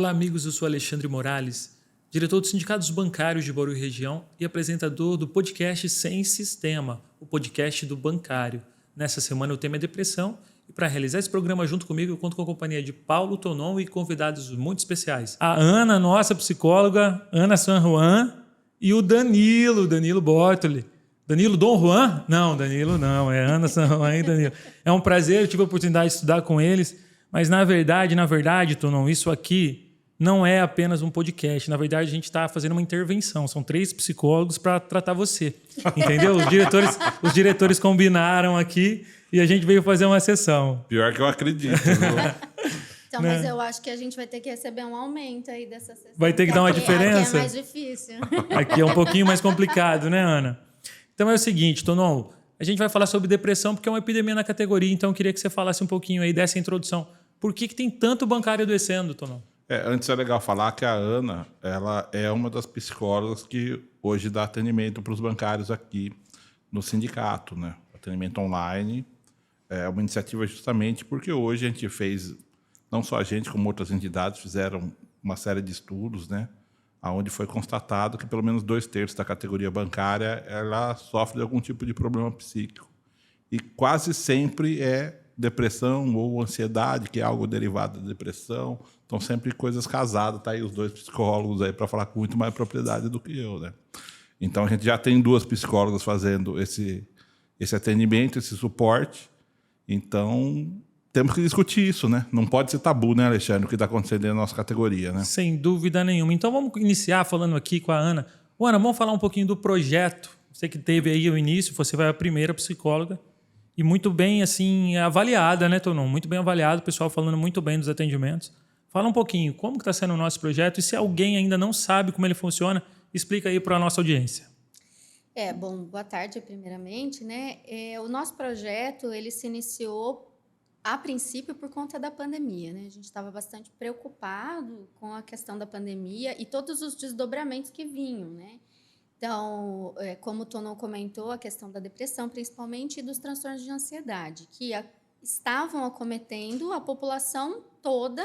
Olá, amigos. Eu sou Alexandre Morales, diretor dos Sindicatos Bancários de Bauru e Região e apresentador do podcast Sem Sistema, o podcast do bancário. Nessa semana o tema é depressão e para realizar esse programa junto comigo eu conto com a companhia de Paulo Tonon e convidados muito especiais. A Ana, nossa psicóloga, Ana San Juan, e o Danilo Bortoli. Danilo Dom Juan? Não, Danilo não, é Ana San Juan e Danilo. É um prazer, eu tive a oportunidade de estudar com eles, mas na verdade, Tonon, isso aqui não é apenas um podcast. Na verdade, a gente está fazendo uma intervenção. São 3 psicólogos para tratar você. Entendeu? Os diretores combinaram aqui e a gente veio fazer uma sessão. Pior que eu acredito. Então, mas eu acho que a gente vai ter que receber um aumento aí dessa sessão. Vai ter que dar uma diferença? Aqui é mais difícil. Aqui é um pouquinho mais complicado, né, Ana? Então é o seguinte, Tonon, a gente vai falar sobre depressão porque é uma epidemia na categoria, então eu queria que você falasse um pouquinho aí dessa introdução. Por que tem tanto bancário adoecendo, Tonon? Antes é legal falar que a Ana ela é uma das psicólogas que hoje dá atendimento para os bancários aqui no sindicato, né? Atendimento online é uma iniciativa justamente porque hoje a gente fez, não só a gente, como outras entidades, fizeram uma série de estudos, né? Onde foi constatado que pelo menos 2/3 da categoria bancária ela sofre de algum tipo de problema psíquico. E quase sempre é depressão ou ansiedade, que é algo derivado da depressão. Então, sempre coisas casadas. Tá aí os 2 psicólogos aí para falar com muito mais propriedade do que eu, né? Então, a gente já tem 2 psicólogas fazendo esse atendimento, esse suporte. Então, temos que discutir isso, né? Não pode ser tabu, né, Alexandre, o que está acontecendo na nossa categoria, né? Sem dúvida nenhuma. Então, vamos iniciar falando aqui com a Ana. Ana, vamos falar um pouquinho do projeto. Você que teve aí o início, você vai a primeira psicóloga. E muito bem, assim, avaliada, né, Tonon? Muito bem avaliado, o pessoal falando muito bem dos atendimentos. Fala um pouquinho, como está sendo o nosso projeto? E se alguém ainda não sabe como ele funciona, explica aí para a nossa audiência. Bom, boa tarde, primeiramente, né? O nosso projeto, ele se iniciou, a princípio, por conta da pandemia, né? A gente estava bastante preocupado com a questão da pandemia e todos os desdobramentos que vinham, né? Então, como o Tonon comentou, a questão da depressão, principalmente, e dos transtornos de ansiedade, que estavam acometendo a população toda,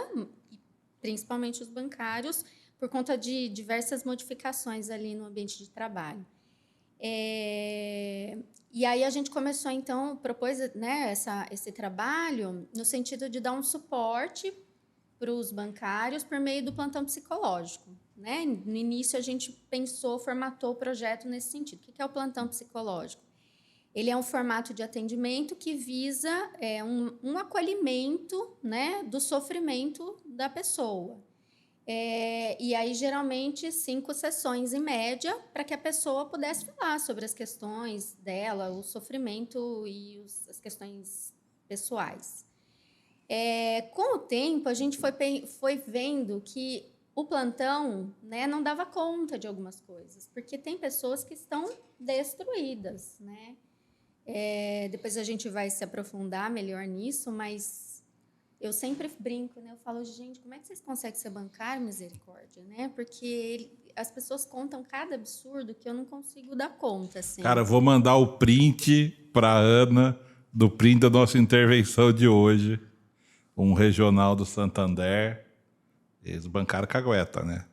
principalmente os bancários, por conta de diversas modificações ali no ambiente de trabalho. E aí a gente começou, então, propôs, né, esse trabalho no sentido de dar um suporte para os bancários por meio do plantão psicológico. Né? No início, a gente formatou o projeto nesse sentido. O que é o plantão psicológico? Ele é um formato de atendimento que visa um acolhimento, né, do sofrimento da pessoa. E aí, geralmente, 5 sessões em média para que a pessoa pudesse falar sobre as questões dela, o sofrimento e as questões pessoais. Com o tempo, a gente foi vendo que o plantão, né, não dava conta de algumas coisas, porque tem pessoas que estão destruídas, né? Depois a gente vai se aprofundar melhor nisso, mas eu sempre brinco, né? Eu falo, gente, como é que vocês conseguem ser bancário, misericórdia, né? Porque as pessoas contam cada absurdo que eu não consigo dar conta, assim. Cara, vou mandar o print para Ana do print da nossa intervenção de hoje. Um regional do Santander, eles bancário cagueta, né?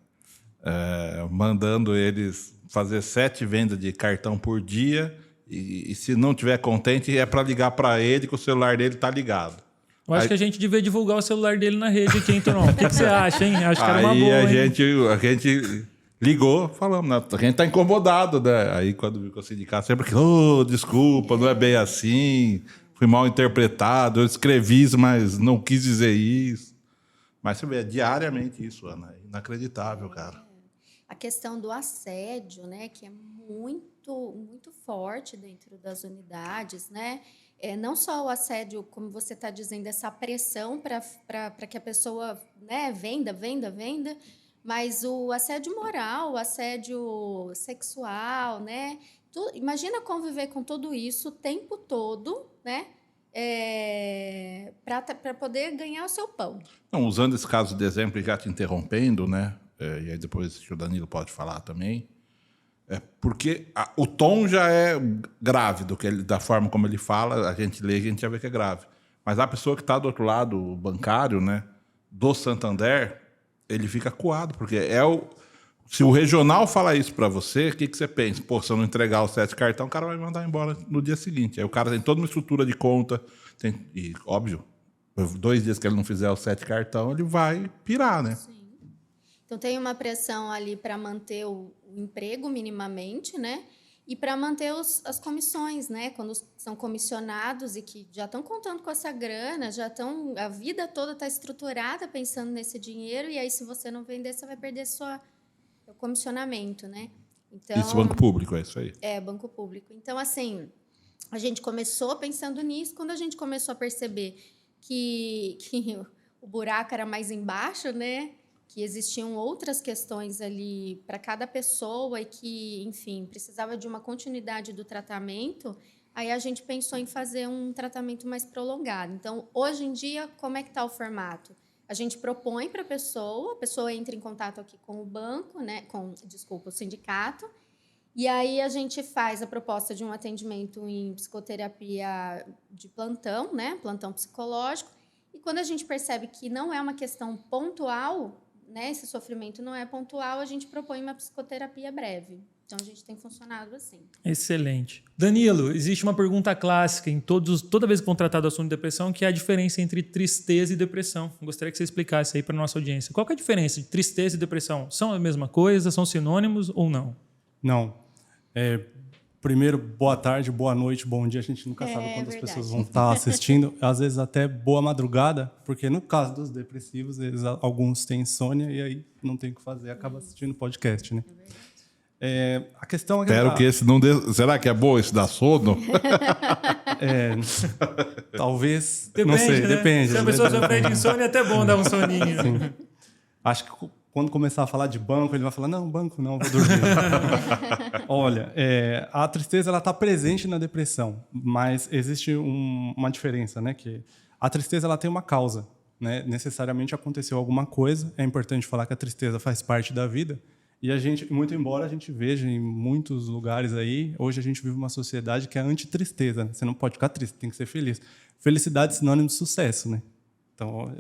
Mandando eles fazer 7 vendas de cartão por dia e se não tiver contente é para ligar para ele que o celular dele tá ligado. Eu acho que a gente devia divulgar o celular dele na rede aqui, hein, Tonon? O que você acha, hein? Acho que era uma boa, a gente ligou, falamos, né? A gente tá incomodado, né? Aí quando viu com o sindicato, sempre que, desculpa, não é bem assim, fui mal interpretado, eu escrevi isso, mas não quis dizer isso. Mas você vê, é diariamente isso, Ana. É inacreditável, cara. A questão do assédio, né, que é muito, muito forte dentro das unidades, né? Não só o assédio, como você está dizendo, essa pressão para que a pessoa, né, venda, mas o assédio moral, o assédio sexual, né? Imagina conviver com tudo isso o tempo todo, né? Para poder ganhar o seu pão. Não, usando esse caso de exemplo e já te interrompendo, né? E aí depois o Danilo pode falar também. Porque o tom já é grave da forma como ele fala, a gente lê e a gente já vê que é grave. Mas a pessoa que está do outro lado, o bancário, né, do Santander, ele fica acuado, porque se o regional fala isso para você, o que você pensa? Pô, se eu não entregar o 7 cartão, o cara vai mandar embora no dia seguinte. Aí o cara tem toda uma estrutura de conta, e óbvio, 2 dias que ele não fizer o 7 cartão, ele vai pirar, né? Sim. Então tem uma pressão ali para manter o emprego minimamente, né? E para manter as comissões, né? Quando são comissionados e que já estão contando com essa grana, a vida toda está estruturada pensando nesse dinheiro, e aí se você não vender, você vai perder seu comissionamento, né? Então, Isso, banco público, é isso aí. É, banco público. Então, assim, a gente começou pensando nisso. Quando a gente começou a perceber que o buraco era mais embaixo, né? Que existiam outras questões ali para cada pessoa e que, enfim, precisava de uma continuidade do tratamento, aí a gente pensou em fazer um tratamento mais prolongado. Então, hoje em dia, como é que está o formato? A gente propõe para a pessoa entra em contato aqui com o banco, né? O sindicato, e aí a gente faz a proposta de um atendimento em psicoterapia de plantão, né? Plantão psicológico. E quando a gente percebe que não é uma questão pontual, né, esse sofrimento não é pontual, a gente propõe uma psicoterapia breve. Então, a gente tem funcionado assim. Excelente. Danilo, existe uma pergunta clássica toda vez que vão tratar do assunto de depressão, que é a diferença entre tristeza e depressão. Gostaria que você explicasse aí para a nossa audiência. Qual que é a diferença de tristeza e depressão? São a mesma coisa? São sinônimos ou não? Não. Primeiro, boa tarde, boa noite, bom dia. A gente nunca sabe quando as pessoas vão estar assistindo. Às vezes até boa madrugada, porque no caso dos depressivos, alguns têm insônia e aí não tem o que fazer, acaba assistindo podcast, né? A questão é que... Espero que esse não dê... Será que é bom esse dar sono? Talvez, depende, não sei, né? depende. Se a pessoa sofrer de insônia, é até bom dar um soninho. Sim. Acho que quando começar a falar de banco, ele vai falar, não, banco não, vou dormir. Olha, a tristeza ela está presente na depressão, mas existe uma diferença, né? Que a tristeza ela tem uma causa, né? Necessariamente aconteceu alguma coisa. É importante falar que a tristeza faz parte da vida. E a gente, muito embora a gente veja em muitos lugares aí, hoje a gente vive uma sociedade que é anti-tristeza. Né? Você não pode ficar triste, tem que ser feliz. Felicidade é sinônimo de sucesso, né? Então,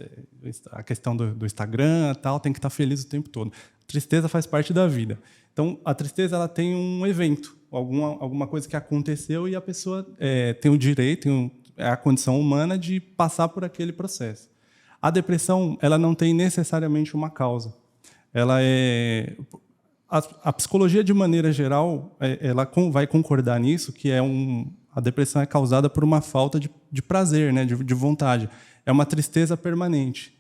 a questão do Instagram tal, tem que estar feliz o tempo todo. Tristeza faz parte da vida. Então, a tristeza ela tem um evento, alguma coisa que aconteceu e a pessoa tem o direito, a condição humana de passar por aquele processo. A depressão ela não tem necessariamente uma causa. Ela a psicologia, de maneira geral, ela vai concordar nisso, que a depressão é causada por uma falta de prazer, né, de vontade. É uma tristeza permanente.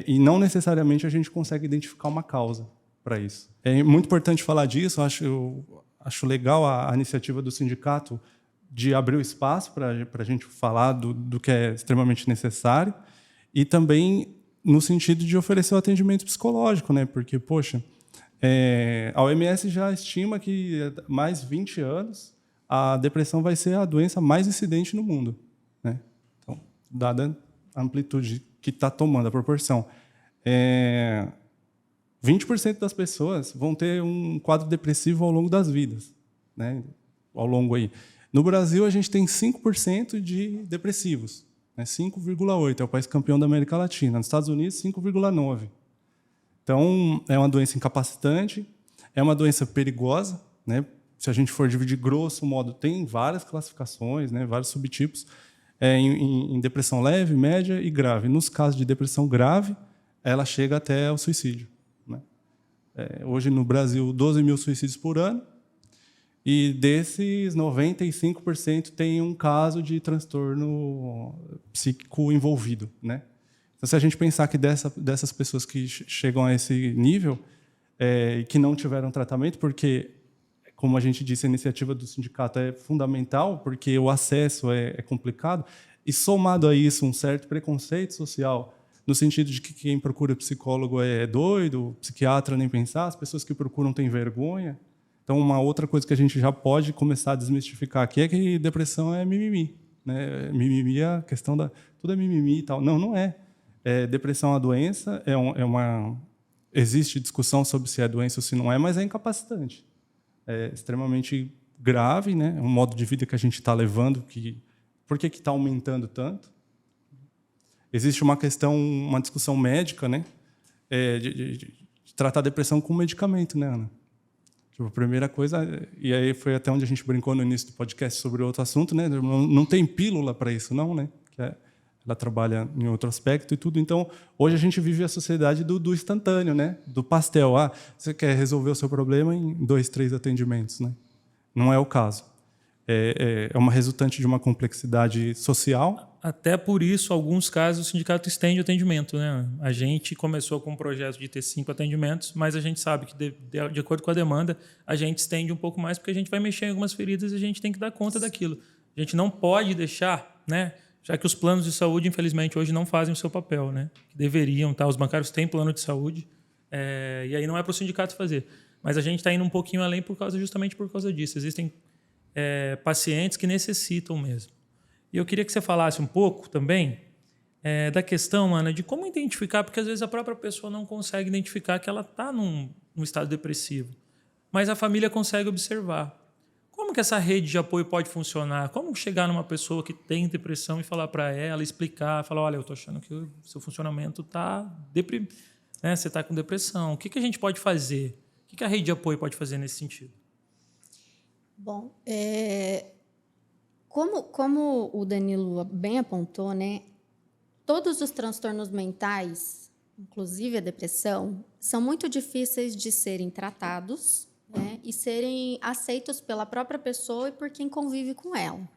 E não necessariamente a gente consegue identificar uma causa para isso. É muito importante falar disso. Acho legal a iniciativa do sindicato de abrir o espaço para a gente falar do que é extremamente necessário e também no sentido de oferecer o atendimento psicológico, né? Porque, poxa, a OMS já estima que mais 20 anos a depressão vai ser a doença mais incidente no mundo, né? Então, dada a amplitude que está tomando, a proporção. 20% das pessoas vão ter um quadro depressivo ao longo das vidas, né? Ao longo aí. No Brasil, a gente tem 5% de depressivos, né? 5,8%, é o país campeão da América Latina. Nos Estados Unidos, 5,9%. Então, é uma doença incapacitante, é uma doença perigosa, né? Se a gente for dividir grosso modo, tem várias classificações, né? Vários subtipos, em depressão leve, média e grave. Nos casos de depressão grave, ela chega até o suicídio, né? Hoje, no Brasil, 12 mil suicídios por ano, e desses, 95% tem um caso de transtorno psíquico envolvido, né? Então, se a gente pensar que dessas pessoas que chegam a esse nível e que não tiveram tratamento, porque, como a gente disse, a iniciativa do sindicato é fundamental, porque o acesso é complicado, e somado a isso um certo preconceito social, no sentido de que quem procura psicólogo é doido, psiquiatra nem pensar, as pessoas que procuram têm vergonha. Então, uma outra coisa que a gente já pode começar a desmistificar aqui é que depressão é mimimi, né? Mimimi é a questão tudo é mimimi e tal. Não, não é. Depressão é uma doença, existe discussão sobre se é doença ou se não é, mas é incapacitante. É extremamente grave, né? É um modo de vida que a gente está levando. Por que está aumentando tanto? Existe uma discussão médica, né? de tratar a depressão com medicamento, né, Ana? Tipo, a primeira coisa, e aí foi até onde a gente brincou no início do podcast sobre outro assunto, né? Não tem pílula para isso, não, né? Ela trabalha em outro aspecto e tudo. Então, hoje a gente vive a sociedade do instantâneo, né? Do pastel. Você quer resolver o seu problema em 2, 3 atendimentos, né? Não é o caso. É uma resultante de uma complexidade social. Até por isso, em alguns casos, o sindicato estende o atendimento, né? A gente começou com um projeto de ter 5 atendimentos, mas a gente sabe que, de acordo com a demanda, a gente estende um pouco mais, porque a gente vai mexer em algumas feridas e a gente tem que dar conta daquilo. A gente não pode deixar, né? Já que os planos de saúde, infelizmente, hoje não fazem o seu papel, né? Que deveriam, tá? Os bancários têm plano de saúde, e aí não é para o sindicato fazer. Mas a gente está indo um pouquinho além justamente por causa disso. Existem pacientes que necessitam mesmo. E eu queria que você falasse um pouco também da questão, Ana, de como identificar, porque às vezes a própria pessoa não consegue identificar que ela está num estado depressivo, mas a família consegue observar. Como que essa rede de apoio pode funcionar? Como chegar numa pessoa que tem depressão e falar para ela, explicar, falar, olha, eu estou achando que o seu funcionamento está deprimido, né? Você está com depressão. O que a gente pode fazer? O que a rede de apoio pode fazer nesse sentido? Bom, como o Danilo bem apontou, né, todos os transtornos mentais, inclusive a depressão, são muito difíceis de serem tratados, né, e serem aceitos pela própria pessoa e por quem convive com ela.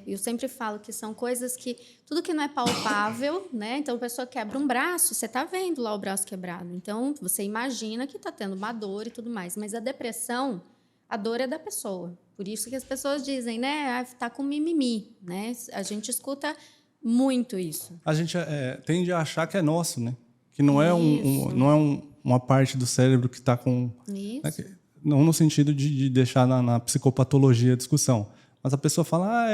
Eu sempre falo que são coisas que... Tudo que não é palpável, né? Então, a pessoa quebra um braço, você está vendo lá o braço quebrado. Então, você imagina que está tendo uma dor e tudo mais. Mas a depressão, a dor é da pessoa. Por isso que as pessoas dizem, né? Está com mimimi, né? A gente escuta muito isso. A gente tende a achar que é nosso, né? Que não é, uma parte do cérebro que está com... Isso. Né? Não no sentido de deixar na psicopatologia a discussão. Mas a pessoa fala,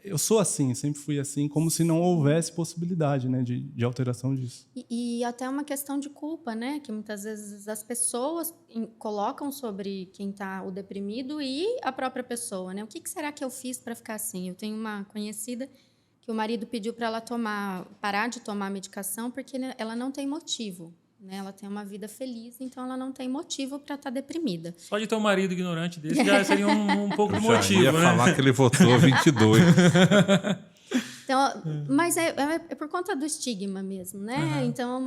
eu sou assim, sempre fui assim, como se não houvesse possibilidade, né, de alteração disso. E até uma questão de culpa, né? Que muitas vezes as pessoas colocam sobre quem está o deprimido e a própria pessoa, né? O que será que eu fiz para ficar assim? Eu tenho uma conhecida que o marido pediu para ela parar de tomar a medicação porque ela não tem motivo. Né? Ela tem uma vida feliz, então ela não tem motivo para estar deprimida. Só de ter um marido ignorante desse já seria um pouco de motivo. Eu ia falar que ele votou 22. Então, mas é por conta do estigma mesmo, né? Uhum. Então,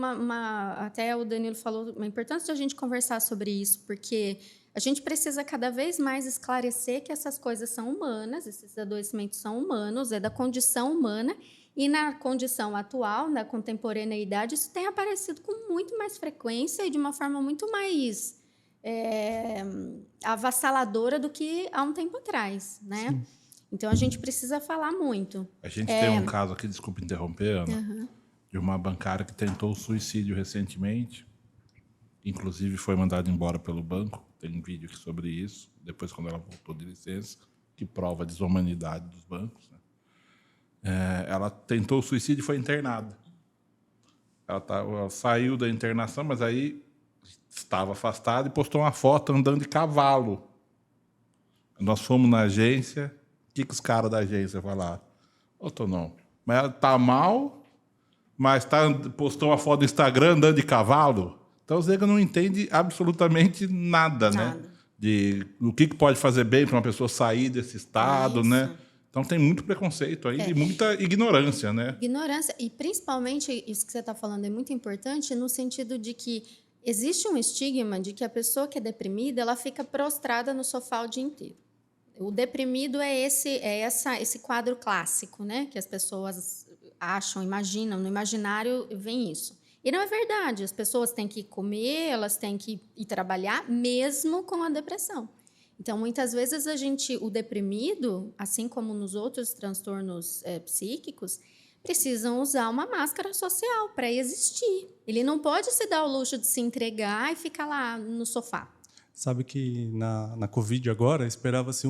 até o Danilo falou a importância de a gente conversar sobre isso, porque a gente precisa cada vez mais esclarecer que essas coisas são humanas, esses adoecimentos são humanos, é da condição humana. E na condição atual, na contemporaneidade, isso tem aparecido com muito mais frequência e de uma forma muito mais avassaladora do que há um tempo atrás, né? Sim. Então, a gente precisa falar muito. A gente tem um caso aqui, desculpa interromper, Ana, de uma bancária que tentou suicídio recentemente, inclusive foi mandada embora pelo banco, tem um vídeo aqui sobre isso, depois quando ela voltou de licença, que prova a desumanidade dos bancos, né? Ela tentou o suicídio e foi internada. Ela saiu da internação, mas aí estava afastada e postou uma foto andando de cavalo. Nós fomos na agência, o que os caras da agência falaram? Tonão, mas ela está mal, mas postou uma foto no Instagram andando de cavalo? Então o Zega não entende absolutamente nada. Né? O que pode fazer bem para uma pessoa sair desse estado, né? Então, tem muito preconceito aí e muita ignorância, né? Ignorância. E, principalmente, isso que você está falando é muito importante no sentido de que existe um estigma de que a pessoa que é deprimida, ela fica prostrada no sofá o dia inteiro. O deprimido é esse quadro clássico, né? Que as pessoas acham, imaginam. No imaginário vem isso. E não é verdade. As pessoas têm que comer, elas têm que ir trabalhar, mesmo com a depressão. Então, muitas vezes, o deprimido, assim como nos outros transtornos psíquicos, precisam usar uma máscara social para existir. Ele não pode se dar o luxo de se entregar e ficar lá no sofá. Sabe que na Covid agora, esperava-se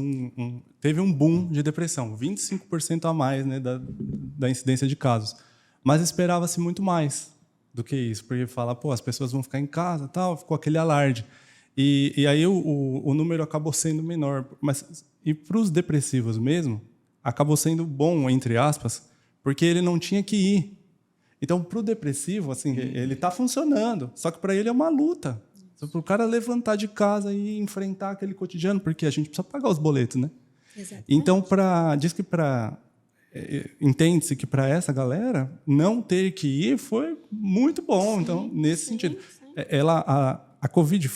teve um boom de depressão, 25% a mais, né, da incidência de casos. Mas esperava-se muito mais do que isso, porque fala, as pessoas vão ficar em casa, tal, ficou aquele alarde. E aí o número acabou sendo menor. E para os depressivos mesmo, acabou sendo bom, entre aspas, porque ele não tinha que ir. Então, para o depressivo, assim, ele está funcionando, só que para ele é uma luta. Para o cara levantar de casa e enfrentar aquele cotidiano, porque a gente precisa pagar os boletos, né? Exatamente. Então, entende-se que para essa galera, não ter que ir foi muito bom. Então, nesse sentido. A Covid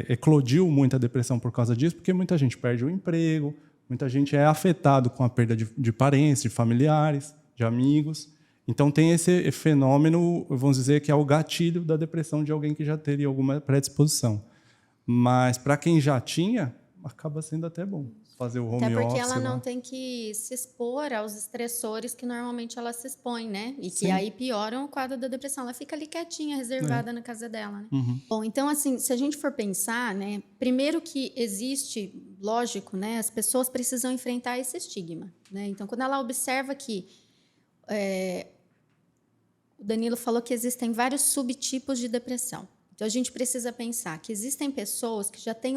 eclodiu muita depressão por causa disso, porque muita gente perde o emprego, muita gente é afetado com a perda de parentes, de familiares, de amigos. Então, tem esse fenômeno, vamos dizer, que é o gatilho da depressão de alguém que já teria alguma predisposição. Mas, para quem já tinha, acaba sendo até bom fazer o home office. Até porque ela lá. não tem que se expor aos estressores que normalmente ela se expõe, né? E que Sim. aí pioram o quadro da depressão. Ela fica ali quietinha, reservada na casa dela, né? Uhum. Bom, então, assim, se a gente for pensar, né? Primeiro que existe, lógico, né? As pessoas precisam enfrentar esse estigma, né? Então, quando ela observa que... o Danilo falou que existem vários subtipos de depressão. Então, a gente precisa pensar que existem pessoas que já têm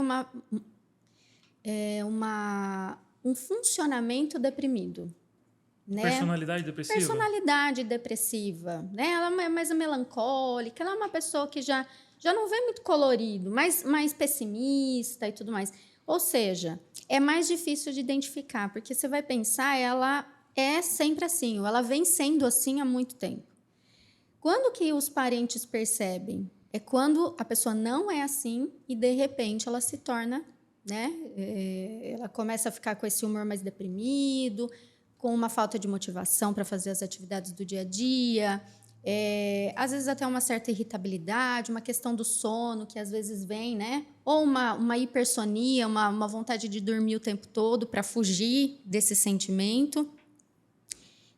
um funcionamento deprimido. Né? Personalidade depressiva? Personalidade depressiva. Né? Ela é mais melancólica, ela é uma pessoa que já não vê muito colorido, mais pessimista e tudo mais. Ou seja, é mais difícil de identificar, porque você vai pensar, ela é sempre assim, ou ela vem sendo assim há muito tempo. Quando que os parentes percebem? É quando a pessoa não é assim e, de repente, ela se torna, né? Ela começa a ficar com esse humor mais deprimido, com uma falta de motivação para fazer as atividades do dia a dia, às vezes até uma certa irritabilidade, uma questão do sono que às vezes vem, né? Ou uma hipersonia, uma vontade de dormir o tempo todo para fugir desse sentimento,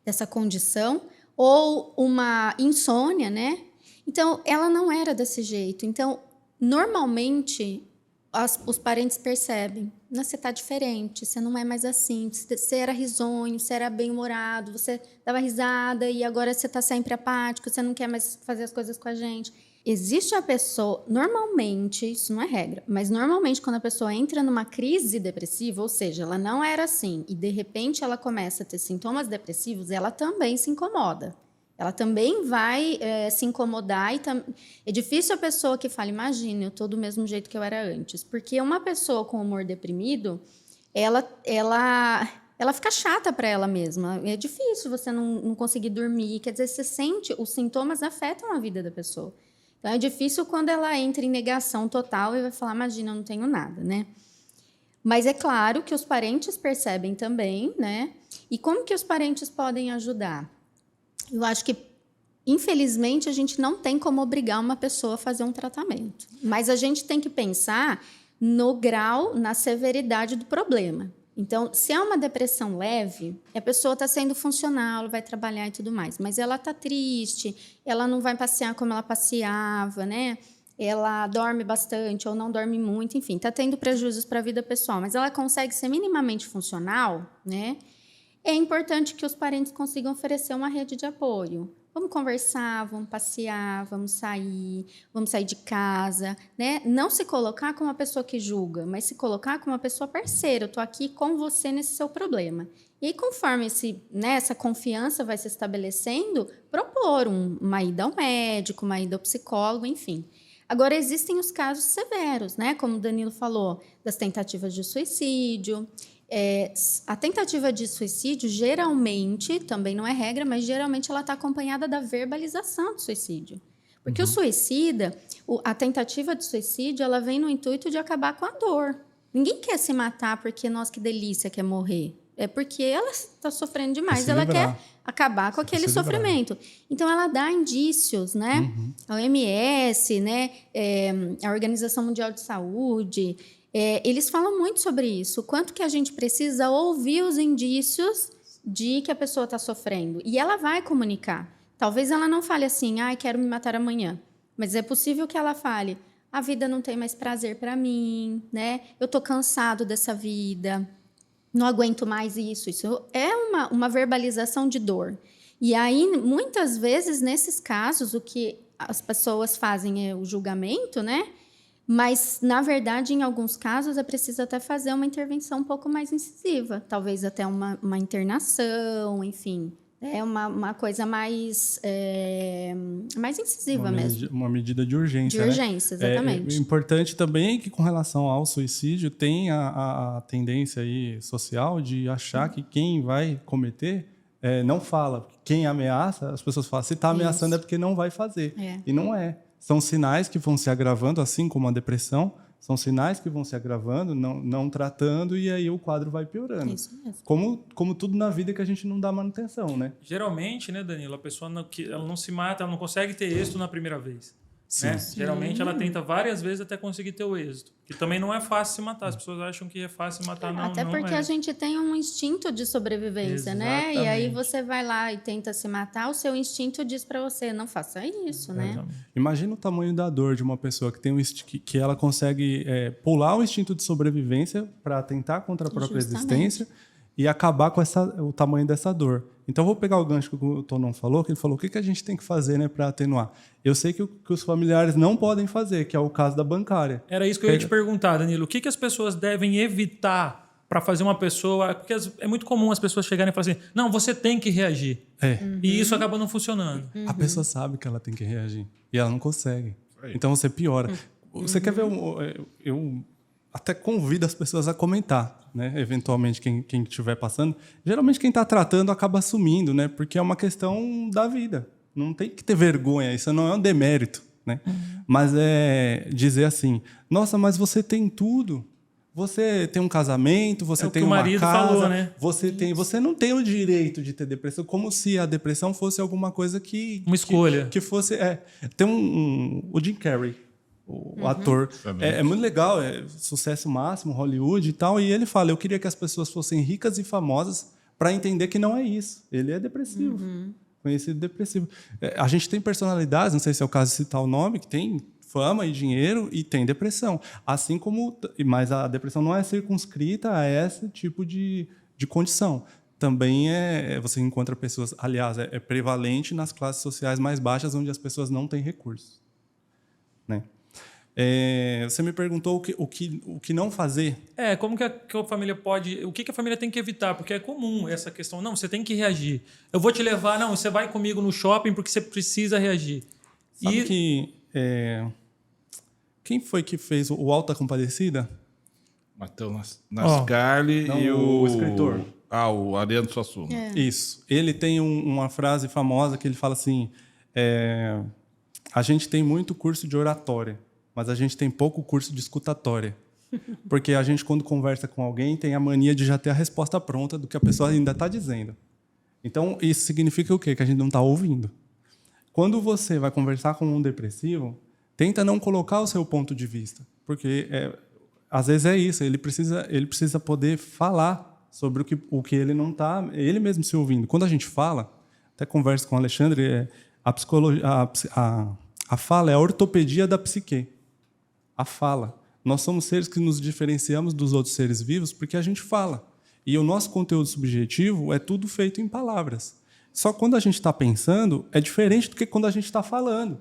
dessa condição, ou uma insônia, né? Então, ela não era desse jeito. Então, normalmente, os parentes percebem. Você está diferente, você não é mais assim. Você era risonho, você era bem-humorado, você dava risada e agora você está sempre apático, você não quer mais fazer as coisas com a gente. Existe a pessoa, normalmente, isso não é regra, mas normalmente quando a pessoa entra numa crise depressiva, ou seja, ela não era assim e de repente ela começa a ter sintomas depressivos, ela também se incomoda. Ela também vai se incomodar e é difícil a pessoa que fala, imagina, eu estou do mesmo jeito que eu era antes. Porque uma pessoa com humor deprimido, ela fica chata para ela mesma. É difícil você não conseguir dormir. Quer dizer, você sente, os sintomas afetam a vida da pessoa. Então, é difícil quando ela entra em negação total e vai falar, imagina, eu não tenho nada, né? Mas é claro que os parentes percebem também, né? E como que os parentes podem ajudar? Eu acho que, infelizmente, a gente não tem como obrigar uma pessoa a fazer um tratamento. Mas a gente tem que pensar no grau, na severidade do problema. Então, se é uma depressão leve, a pessoa está sendo funcional, ela vai trabalhar e tudo mais. Mas ela está triste, ela não vai passear como ela passeava, né? Ela dorme bastante ou não dorme muito, enfim, está tendo prejuízos para a vida pessoal. Mas ela consegue ser minimamente funcional, né? É importante que os parentes consigam oferecer uma rede de apoio. Vamos conversar, vamos passear, vamos sair de casa, né? Não se colocar como uma pessoa que julga, mas se colocar como uma pessoa parceira. Eu estou aqui com você nesse seu problema. E aí, conforme essa confiança vai se estabelecendo, propor uma ida ao médico, uma ida ao psicólogo, enfim. Agora, existem os casos severos, né? Como o Danilo falou, das tentativas de suicídio. A tentativa de suicídio, geralmente, também não é regra, mas geralmente ela está acompanhada da verbalização do suicídio. Porque o suicida, a tentativa de suicídio, ela vem no intuito de acabar com a dor. Ninguém quer se matar porque, nossa, que delícia, quer morrer. É porque ela está sofrendo demais, ela quer acabar com aquele sofrimento. Então, ela dá indícios, né? A OMS, né? A Organização Mundial de Saúde... eles falam muito sobre isso, o quanto que a gente precisa ouvir os indícios de que a pessoa está sofrendo. E ela vai comunicar. Talvez ela não fale assim, quero me matar amanhã. Mas é possível que ela fale, a vida não tem mais prazer para mim, né? Eu estou cansado dessa vida, não aguento mais isso. Isso é uma verbalização de dor. E aí, muitas vezes, nesses casos, o que as pessoas fazem é o julgamento, né? Mas, na verdade, em alguns casos, é preciso até fazer uma intervenção um pouco mais incisiva. Talvez até uma internação, enfim. É uma coisa mais incisiva mesmo. Uma medida de urgência. De urgência, né? exatamente. É importante também que, com relação ao suicídio, tem a tendência aí social de achar que quem vai cometer não fala. Quem ameaça, as pessoas falam, se está ameaçando é porque não vai fazer. E não é. São sinais que vão se agravando, assim como a depressão, são sinais que vão se agravando, não tratando, e aí o quadro vai piorando. Isso mesmo. Como tudo na vida que a gente não dá manutenção, né? Geralmente, né, Danilo, a pessoa ela não se mata, ela não consegue ter êxito na primeira vez. Né? Geralmente ela tenta várias vezes até conseguir ter o êxito. Que também não é fácil se matar. As pessoas acham que é fácil matar, não. Até porque a gente tem um instinto de sobrevivência, né? E aí você vai lá e tenta se matar, o seu instinto diz para você, não faça isso, né? Imagina o tamanho da dor de uma pessoa que tem que ela consegue pular o instinto de sobrevivência para tentar contra a própria existência e acabar com o tamanho dessa dor. Então, vou pegar o gancho que o Tonon falou, que ele falou o que a gente tem que fazer, né, para atenuar. Eu sei que os familiares não podem fazer, que é o caso da bancária. Era isso que eu ia te perguntar, Danilo. O que as pessoas devem evitar para fazer uma pessoa... Porque é muito comum as pessoas chegarem e falarem assim, não, você tem que reagir. E isso acaba não funcionando. A pessoa sabe que ela tem que reagir e ela não consegue. Então, você piora. Você quer ver... Eu até convido as pessoas a comentar, né? Eventualmente, quem estiver passando. Geralmente, quem está tratando acaba assumindo, né? Porque é uma questão da vida. Não tem que ter vergonha, isso não é um demérito, né? Mas é dizer assim, nossa, mas você tem tudo. Você tem um casamento, você tem uma casa, falou, né? Você não tem o direito de ter depressão, como se a depressão fosse alguma coisa que... Uma escolha. Que fosse... Tem o Jim Carrey, o ator. É muito legal, sucesso máximo, Hollywood e tal. E ele fala, eu queria que as pessoas fossem ricas e famosas para entender que não é isso. Ele é depressivo, conhecido depressivo. A gente tem personalidades, não sei se é o caso de citar o nome, que tem fama e dinheiro e tem depressão. Assim como... Mas a depressão não é circunscrita a esse tipo de condição. Também você encontra pessoas... Aliás, é prevalente nas classes sociais mais baixas, onde as pessoas não têm recursos. Né? Você me perguntou o que não fazer. Como que a família pode... O que a família tem que evitar? Porque é comum essa questão. Não, você tem que reagir. Eu vou te levar... Não, você vai comigo no shopping porque você precisa reagir. Sabe que... Quem foi que fez o Auto da Compadecida? Matheus Nascarli e o escritor. O Ariano Suassuna. Isso. Ele tem uma frase famosa que ele fala assim... a gente tem muito curso de oratória, mas a gente tem pouco curso de escutatória. Porque a gente, quando conversa com alguém, tem a mania de já ter a resposta pronta do que a pessoa ainda está dizendo. Então, isso significa o quê? Que a gente não está ouvindo. Quando você vai conversar com um depressivo, tenta não colocar o seu ponto de vista. Porque, às vezes, é isso. Ele precisa poder falar sobre o que ele não está... Ele mesmo se ouvindo. Quando a gente fala, até converso com o Alexandre... A fala é a ortopedia da psique. A fala. Nós somos seres que nos diferenciamos dos outros seres vivos porque a gente fala. E o nosso conteúdo subjetivo é tudo feito em palavras. Só que quando a gente está pensando, é diferente do que quando a gente está falando.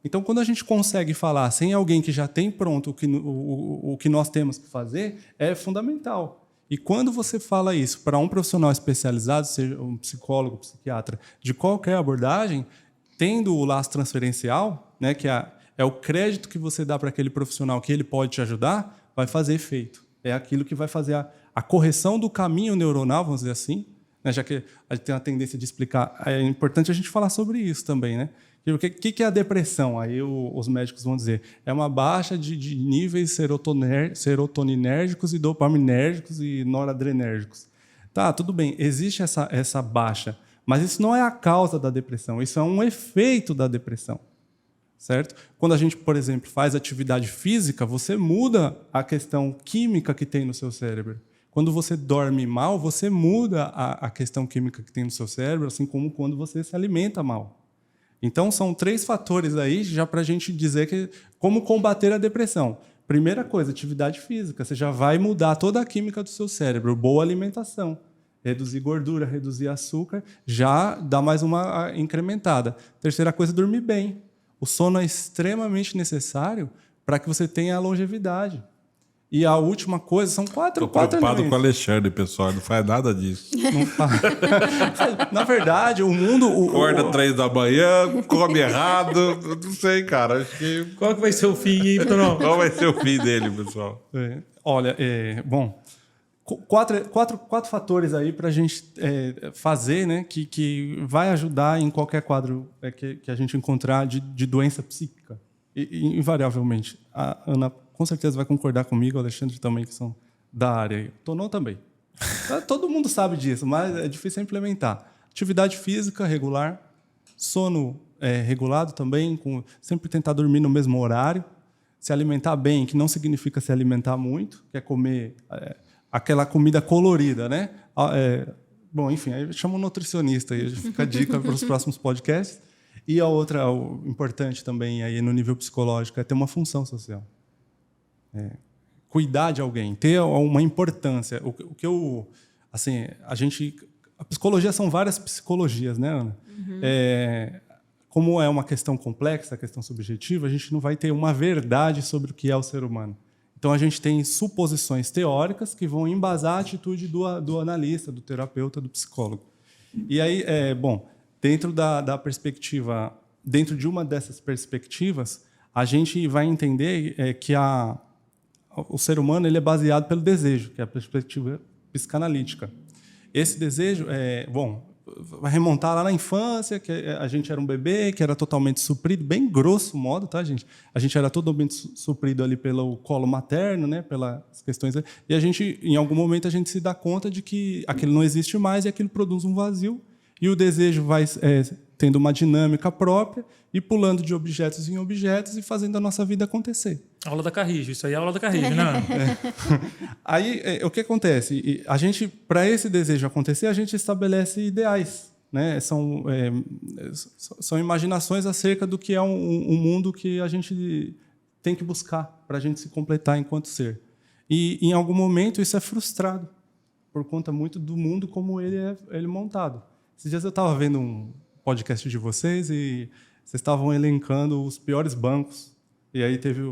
Então, quando a gente consegue falar sem alguém que já tem pronto o que nós temos que fazer, é fundamental. E quando você fala isso para um profissional especializado, seja um psicólogo, psiquiatra, de qualquer abordagem, tendo o laço transferencial, né, que é o crédito que você dá para aquele profissional que ele pode te ajudar, vai fazer efeito. É aquilo que vai fazer a correção do caminho neuronal, vamos dizer assim, né, já que a gente tem a tendência de explicar. É importante a gente falar sobre isso também, né? O que é a depressão? Aí os médicos vão dizer, é uma baixa de níveis serotoninérgicos e dopaminérgicos e noradrenérgicos. Tá, tudo bem, existe essa baixa, mas isso não é a causa da depressão, isso é um efeito da depressão, certo? Quando a gente, por exemplo, faz atividade física, você muda a questão química que tem no seu cérebro. Quando você dorme mal, você muda a questão química que tem no seu cérebro, assim como quando você se alimenta mal. Então, são 3 fatores aí já para a gente dizer como combater a depressão. Primeira coisa, atividade física. Você já vai mudar toda a química do seu cérebro. Boa alimentação. Reduzir gordura, reduzir açúcar, já dá mais uma incrementada. Terceira coisa, dormir bem. O sono é extremamente necessário para que você tenha a longevidade. E a última coisa, são quatro Tô preocupado elementos. com o Alexandre, pessoal. Não faz nada disso. Na verdade, o mundo... Acorda 3 da manhã, come errado. Eu não sei, cara. Acho que... Qual que vai ser o fim, hein, Bruno? Qual vai ser o fim dele, pessoal? Olha, bom, quatro fatores aí para a gente fazer, né, que vai ajudar em qualquer quadro que a gente encontrar de doença psíquica. E, invariavelmente, a Ana com certeza vai concordar comigo, o Alexandre também, que são da área. Tonon também. Todo mundo sabe disso, mas é difícil implementar. Atividade física regular, sono regulado também, sempre tentar dormir no mesmo horário, se alimentar bem, que não significa se alimentar muito, que é comer aquela comida colorida, né? Bom, enfim, aí chama um nutricionista, aí fica a dica para os próximos podcasts. E a outra, o importante também aí no nível psicológico, é ter uma função social. Cuidar de alguém, ter uma importância. O que eu, assim, a psicologia são várias psicologias, né, Ana? Como é uma questão complexa, questão subjetiva, a gente não vai ter uma verdade sobre o que é o ser humano. Então a gente tem suposições teóricas que vão embasar a atitude do analista, do terapeuta, do psicólogo. E aí, bom, dentro da perspectiva, dentro de uma dessas perspectivas, a gente vai entender que o ser humano ele é baseado pelo desejo, que é a perspectiva psicanalítica. Esse desejo, vai remontar lá na infância, que a gente era um bebê, que era totalmente suprido, bem grosso modo, tá, gente? A gente era totalmente suprido ali pelo colo materno, né, pelas questões. E a gente, em algum momento, a gente se dá conta de que aquilo não existe mais e aquilo produz um vazio. E o desejo vai tendo uma dinâmica própria e pulando de objetos em objetos e fazendo a nossa vida acontecer. Aula da Carrijo, isso aí é aula da Carrijo, né? Aí, o que acontece? A gente, para esse desejo acontecer, a gente estabelece ideais, né? São imaginações acerca do que é um mundo que a gente tem que buscar para a gente se completar enquanto ser. E, em algum momento, isso é frustrado por conta muito do mundo como ele é montado. Esses dias eu estava vendo um podcast de vocês e vocês estavam elencando os piores bancos. E aí teve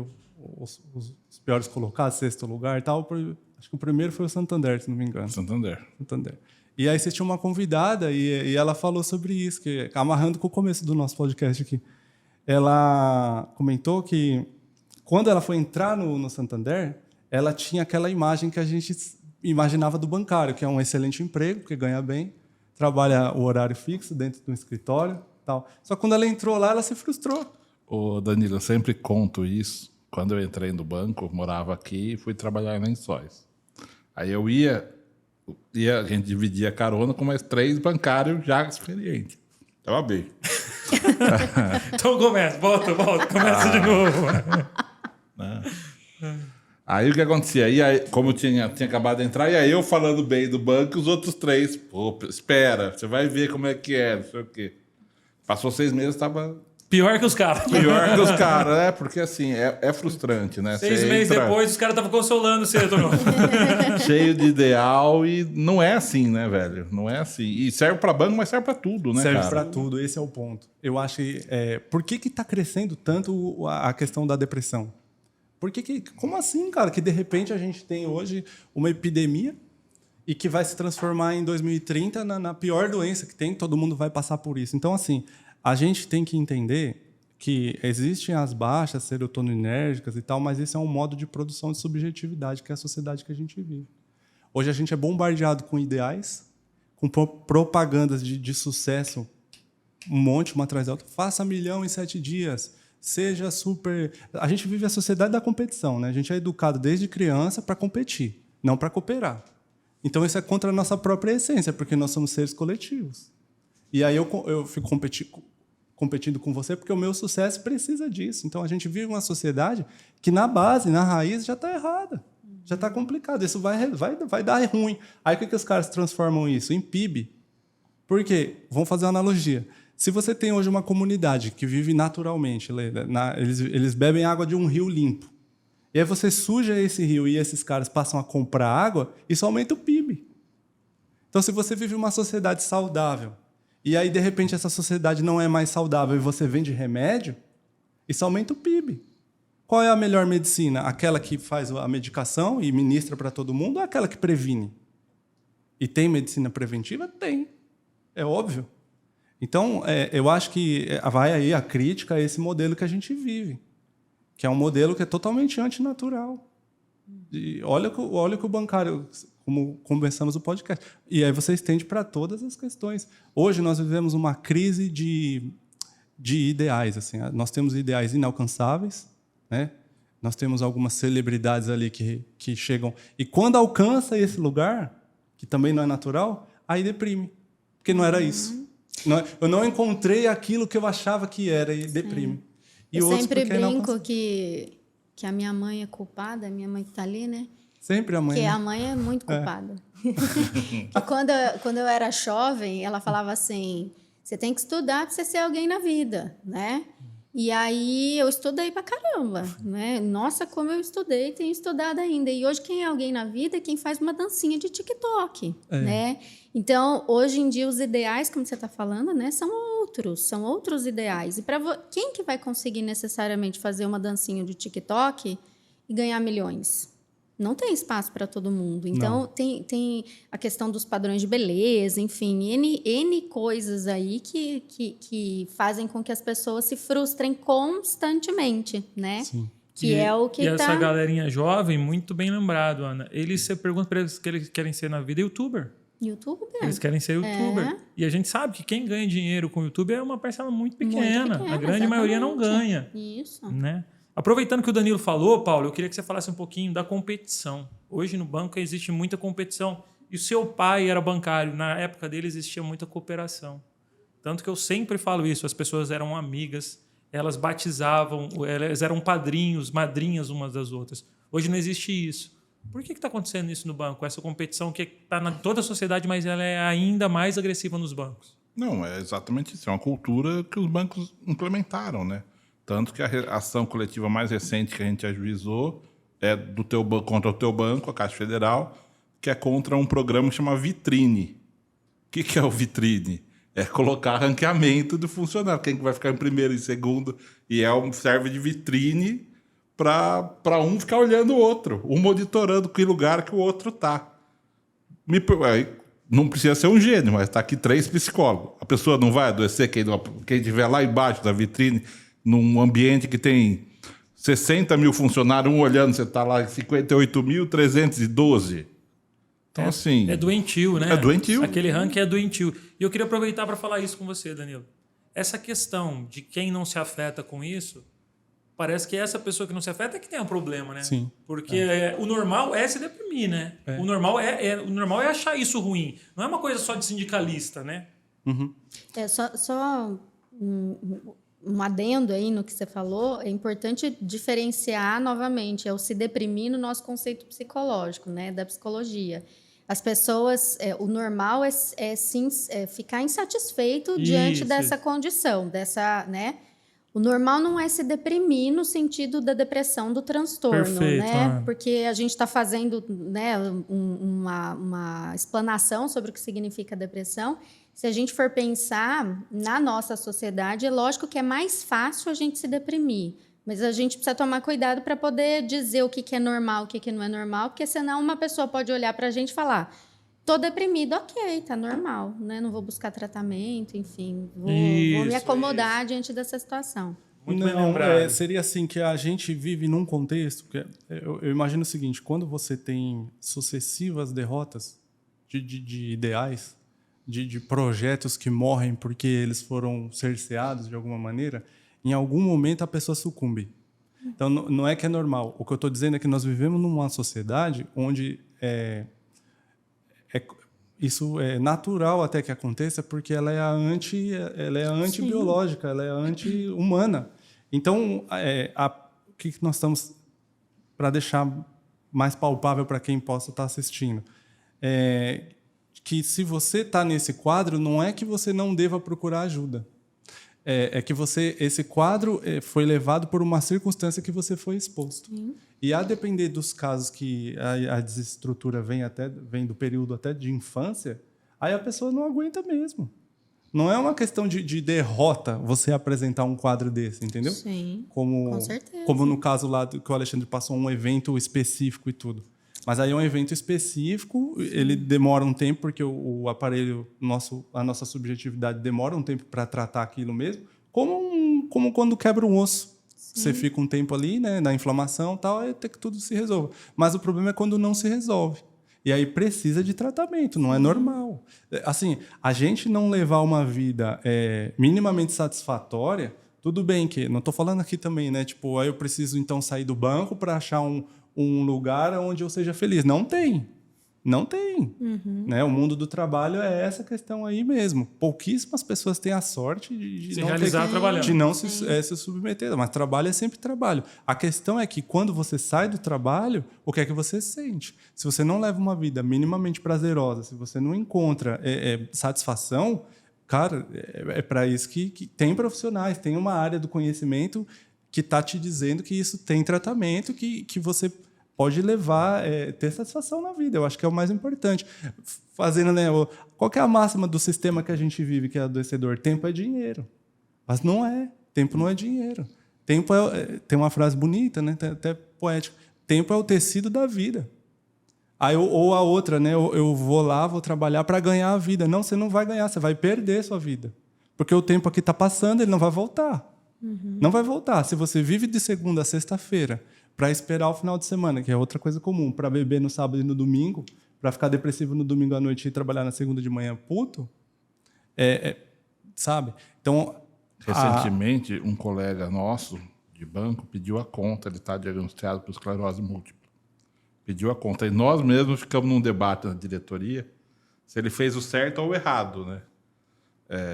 os piores colocados, sexto lugar e tal. Acho que o primeiro foi o Santander, se não me engano. Santander. E aí vocês tinham uma convidada e ela falou sobre isso, que, amarrando com o começo do nosso podcast aqui. Ela comentou que quando ela foi entrar no Santander, ela tinha aquela imagem que a gente imaginava do bancário, que é um excelente emprego, porque ganha bem, trabalha o horário fixo dentro do escritório, tal. Só que quando ela entrou lá, ela se frustrou. Ô, Danilo, eu sempre conto isso. Quando eu entrei no banco, morava aqui e fui trabalhar em Lençóis. Aí eu ia, a gente dividia carona com mais 3 bancários já experientes. Tava bem. Então volta, começa de novo. Aí o que acontecia? E aí, como eu tinha acabado de entrar, e aí eu falando bem do banco, os outros 3, pô, espera, você vai ver como é que é, não sei o quê. Passou 6 meses, estava Pior que os caras. pior que os caras, né? Porque assim, é frustrante, né? 6 Você meses entra depois, os caras estavam consolando você, Tonon. cheio de ideal e não é assim, né, velho? Não é assim. E serve para banco, mas serve para tudo, né, Serve cara? para tudo, esse é o ponto. Eu acho que... por que está crescendo tanto a questão da depressão? Como assim, cara? Que de repente a gente tem hoje uma epidemia e que vai se transformar em 2030 na pior doença que tem, todo mundo vai passar por isso. Então, assim, a gente tem que entender que existem as baixas serotoninérgicas e tal, mas isso é um modo de produção de subjetividade, que é a sociedade que a gente vive. Hoje a gente é bombardeado com ideais, com propagandas de sucesso, um monte, uma atrás da outra. Faça 1 milhão em 7 dias. Seja super... A gente vive a sociedade da competição, né? A gente é educado desde criança para competir, não para cooperar. Então, isso é contra a nossa própria essência, porque nós somos seres coletivos. E aí eu fico competindo com você porque o meu sucesso precisa disso. Então, a gente vive uma sociedade que, na base, na raiz, já está errada. Já está complicado. Isso vai dar ruim. Aí, o que os caras transformam isso? Em PIB. Por quê? Vamos fazer uma analogia. Se você tem hoje uma comunidade que vive naturalmente, eles bebem água de um rio limpo, e aí você suja esse rio e esses caras passam a comprar água, isso aumenta o PIB. Então, se você vive uma sociedade saudável, e aí, de repente, essa sociedade não é mais saudável e você vende remédio, isso aumenta o PIB. Qual é a melhor medicina? Aquela que faz a medicação e ministra para todo mundo ou aquela que previne? E tem medicina preventiva? Tem. É óbvio. Então, eu acho que vai aí a crítica a esse modelo que a gente vive, que é um modelo que é totalmente antinatural. E olha que o bancário, como começamos o podcast, e aí você estende para todas as questões. Hoje nós vivemos uma crise de ideais. Assim. Nós temos ideais inalcançáveis, né? Nós temos algumas celebridades ali que chegam, e quando alcança esse lugar, que também não é natural, aí deprime, porque não era isso. Eu não encontrei aquilo que eu achava que era, e deprime. E eu outros sempre porque não brinco que a minha mãe é culpada, a minha mãe que está ali, né? Sempre a mãe. Porque né? a mãe é muito culpada. E quando eu era jovem, ela falava assim, você tem que estudar para você ser alguém na vida, né? E aí eu estudei pra caramba, né? Nossa, como eu estudei, tenho estudado ainda. E hoje quem é alguém na vida é quem faz uma dancinha de TikTok, né? Então, hoje em dia os ideais, como você está falando, né, são outros ideais. E para quem que vai conseguir necessariamente fazer uma dancinha de TikTok e ganhar milhões? Não tem espaço para todo mundo. Então, tem a questão dos padrões de beleza, enfim, N coisas aí que fazem com que as pessoas se frustrem constantemente, né? Sim. Que é o que essa galerinha jovem, muito bem lembrado, Ana. Você pergunta para eles que eles querem ser na vida youtuber. YouTuber. Eles querem ser youtuber. E a gente sabe que quem ganha dinheiro com o YouTube é uma parcela muito pequena. A grande maioria não ganha. Isso. Né? Aproveitando que o Danilo falou, Paulo, eu queria que você falasse um pouquinho da competição. Hoje no banco existe muita competição. E o seu pai era bancário. Na época dele existia muita cooperação. Tanto que eu sempre falo isso. As pessoas eram amigas, elas batizavam, elas eram padrinhos, madrinhas umas das outras. Hoje não existe isso. Por que está acontecendo isso no banco? Essa competição que está na toda a sociedade, mas ela é ainda mais agressiva nos bancos. Não, é exatamente isso. É uma cultura que os bancos implementaram, né? Tanto que a ação coletiva mais recente que a gente ajuizou é do teu banco contra o teu banco, a Caixa Federal, que é contra um programa que chama Vitrine. O que é o Vitrine? É colocar ranqueamento do funcionário. Quem que vai ficar em primeiro e segundo. E serve de vitrine para um ficar olhando o outro. Um monitorando que lugar que o outro está. Não precisa ser um gênio, mas está aqui 3 psicólogos. A pessoa não vai adoecer quem estiver lá embaixo da vitrine, num ambiente que tem 60 mil funcionários, um olhando, você está lá em 58.312. Então, assim... É doentio, né? É doentio. Aquele ranking é doentio. E eu queria aproveitar para falar isso com você, Danilo. Essa questão de quem não se afeta com isso, parece que essa pessoa que não se afeta é que tem um problema, né? Sim. Porque o normal é se deprimir, né? O normal é achar isso ruim. Não é uma coisa só de sindicalista, né? Uhum. Só um adendo aí no que você falou, é importante diferenciar novamente, é o se deprimir no nosso conceito psicológico, né, da psicologia. As pessoas, o normal é ficar insatisfeito diante dessa condição, né? O normal não é se deprimir no sentido da depressão, do transtorno, Perfeito, né? Porque a gente está fazendo, né, uma explanação sobre o que significa depressão. Se a gente for pensar na nossa sociedade, é lógico que é mais fácil a gente se deprimir, mas a gente precisa tomar cuidado para poder dizer o que é normal, o que não é normal, porque senão uma pessoa pode olhar para a gente e falar: tô deprimido, ok, tá normal, né? Não vou buscar tratamento, enfim, vou me acomodar diante dessa situação. Muito bem lembrado. Seria assim que a gente vive num contexto que eu imagino o seguinte: quando você tem sucessivas derrotas de ideais, de projetos que morrem porque eles foram cerceados de alguma maneira, em algum momento a pessoa sucumbe. Então, não é que é normal. O que eu estou dizendo é que nós vivemos numa sociedade onde isso é natural até que aconteça, porque ela é antibiológica, ela é anti-humana. Então, o que nós estamos, para deixar mais palpável para quem possa estar assistindo, que se você está nesse quadro, não é que você não deva procurar ajuda. É que esse quadro foi levado por uma circunstância que você foi exposto. E a depender dos casos que a desestrutura vem do período até de infância, aí a pessoa não aguenta mesmo. Não é uma questão de derrota você apresentar um quadro desse, entendeu? Sim, Como, com certeza. como no caso lá que o Alexandre passou um evento específico e tudo. Mas aí é um evento específico, ele demora um tempo, porque o aparelho, a nossa subjetividade demora um tempo para tratar aquilo mesmo, como quando quebra um osso. Você fica um tempo ali, né, na inflamação e tal, até que tudo se resolva. Mas o problema é quando não se resolve. E aí precisa de tratamento, não é normal. Assim, a gente não levar uma vida minimamente satisfatória, tudo bem que... Não estou falando aqui também, né? Tipo, aí eu preciso então sair do banco para achar um lugar onde eu seja feliz. Não tem. Não tem. Né? O mundo do trabalho é essa questão aí mesmo. Pouquíssimas pessoas têm a sorte de Se não realizar trabalhando. de não se submeter. Mas trabalho é sempre trabalho. A questão é que quando você sai do trabalho, o que é que você sente? Se você não leva uma vida minimamente prazerosa, se você não encontra satisfação, cara, é para isso que tem profissionais, tem uma área do conhecimento que está te dizendo que isso tem tratamento, que você pode levar, ter satisfação na vida. Eu acho que é o mais importante. Fazendo, né, qual que é a máxima do sistema que a gente vive, que é adoecedor? Tempo é dinheiro. Mas não é. Tempo não é dinheiro. Tempo tem uma frase bonita, né, até poética. Tempo é o tecido da vida. Aí, ou a outra, né, eu vou lá, vou trabalhar para ganhar a vida. Não, você não vai ganhar, você vai perder a sua vida. Porque o tempo aqui está passando, ele não vai voltar. Não vai voltar. Se você vive de segunda a sexta-feira para esperar o final de semana, que é outra coisa comum, para beber no sábado e no domingo, para ficar depressivo no domingo à noite e trabalhar na segunda de manhã puto, sabe? Então, Recentemente, um colega nosso de banco pediu a conta, ele está diagnosticado por esclerose múltipla. Pediu a conta. E nós mesmos ficamos num debate na diretoria se ele fez o certo ou o errado, né?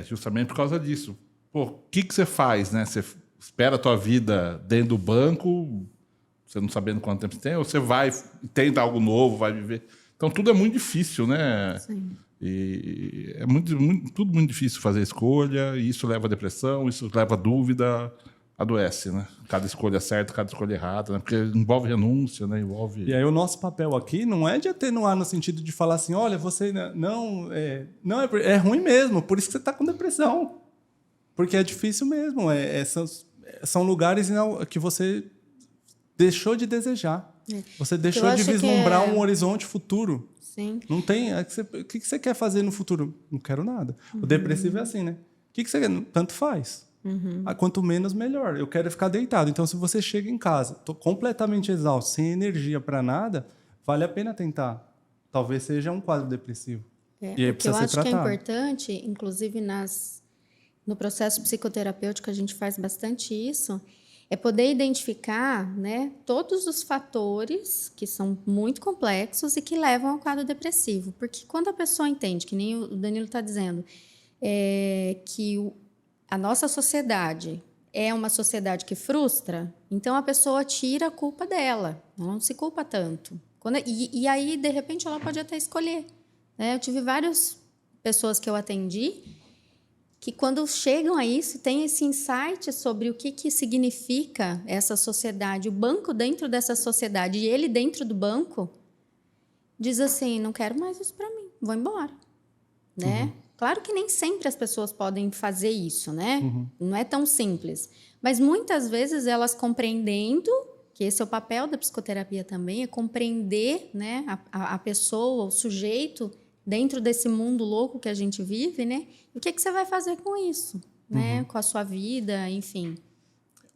Justamente por causa disso. Pô, o que você faz, né? Você espera a tua vida dentro do banco, você não sabendo quanto tempo você tem, ou você vai, tenta algo novo, vai viver. Então, tudo é muito difícil, né? Sim. E é tudo muito difícil fazer escolha, e isso leva a depressão, isso leva a dúvida, adoece, né? Cada escolha certa, cada escolha errada, né? Porque envolve renúncia, né? Envolve... E aí o nosso papel aqui não é de atenuar no sentido de falar assim, olha, você é ruim mesmo, por isso que você está com depressão. Porque é difícil mesmo. São lugares que você deixou de desejar. Você deixou de vislumbrar um horizonte futuro. Sim. Não tem. O que você quer fazer no futuro? Não quero nada. O depressivo é assim, né? O que você quer? Tanto faz. Quanto menos, melhor. Eu quero ficar deitado. Então, se você chega em casa, estou completamente exausto, sem energia para nada, vale a pena tentar. Talvez seja um quadro depressivo. E aí o que eu precisa ser acho que é tratado. importante, inclusive no processo psicoterapêutico a gente faz bastante isso, é poder identificar, né, todos os fatores que são muito complexos e que levam ao quadro depressivo. Porque quando a pessoa entende, que nem o Danilo está dizendo, que a nossa sociedade é uma sociedade que frustra, então a pessoa tira a culpa dela, não se culpa tanto. E aí, de repente, ela pode até escolher. Né? Eu tive várias pessoas que eu atendi que quando chegam a isso, tem esse insight sobre o que significa essa sociedade, o banco dentro dessa sociedade e ele dentro do banco, diz assim, não quero mais isso para mim, vou embora. Né? Claro que nem sempre as pessoas podem fazer isso, né? Não é tão simples. Mas muitas vezes elas compreendendo, que esse é o papel da psicoterapia também, é compreender, né, a pessoa, o sujeito, dentro desse mundo louco que a gente vive, né? O que você vai fazer com isso, né? Com a sua vida, enfim.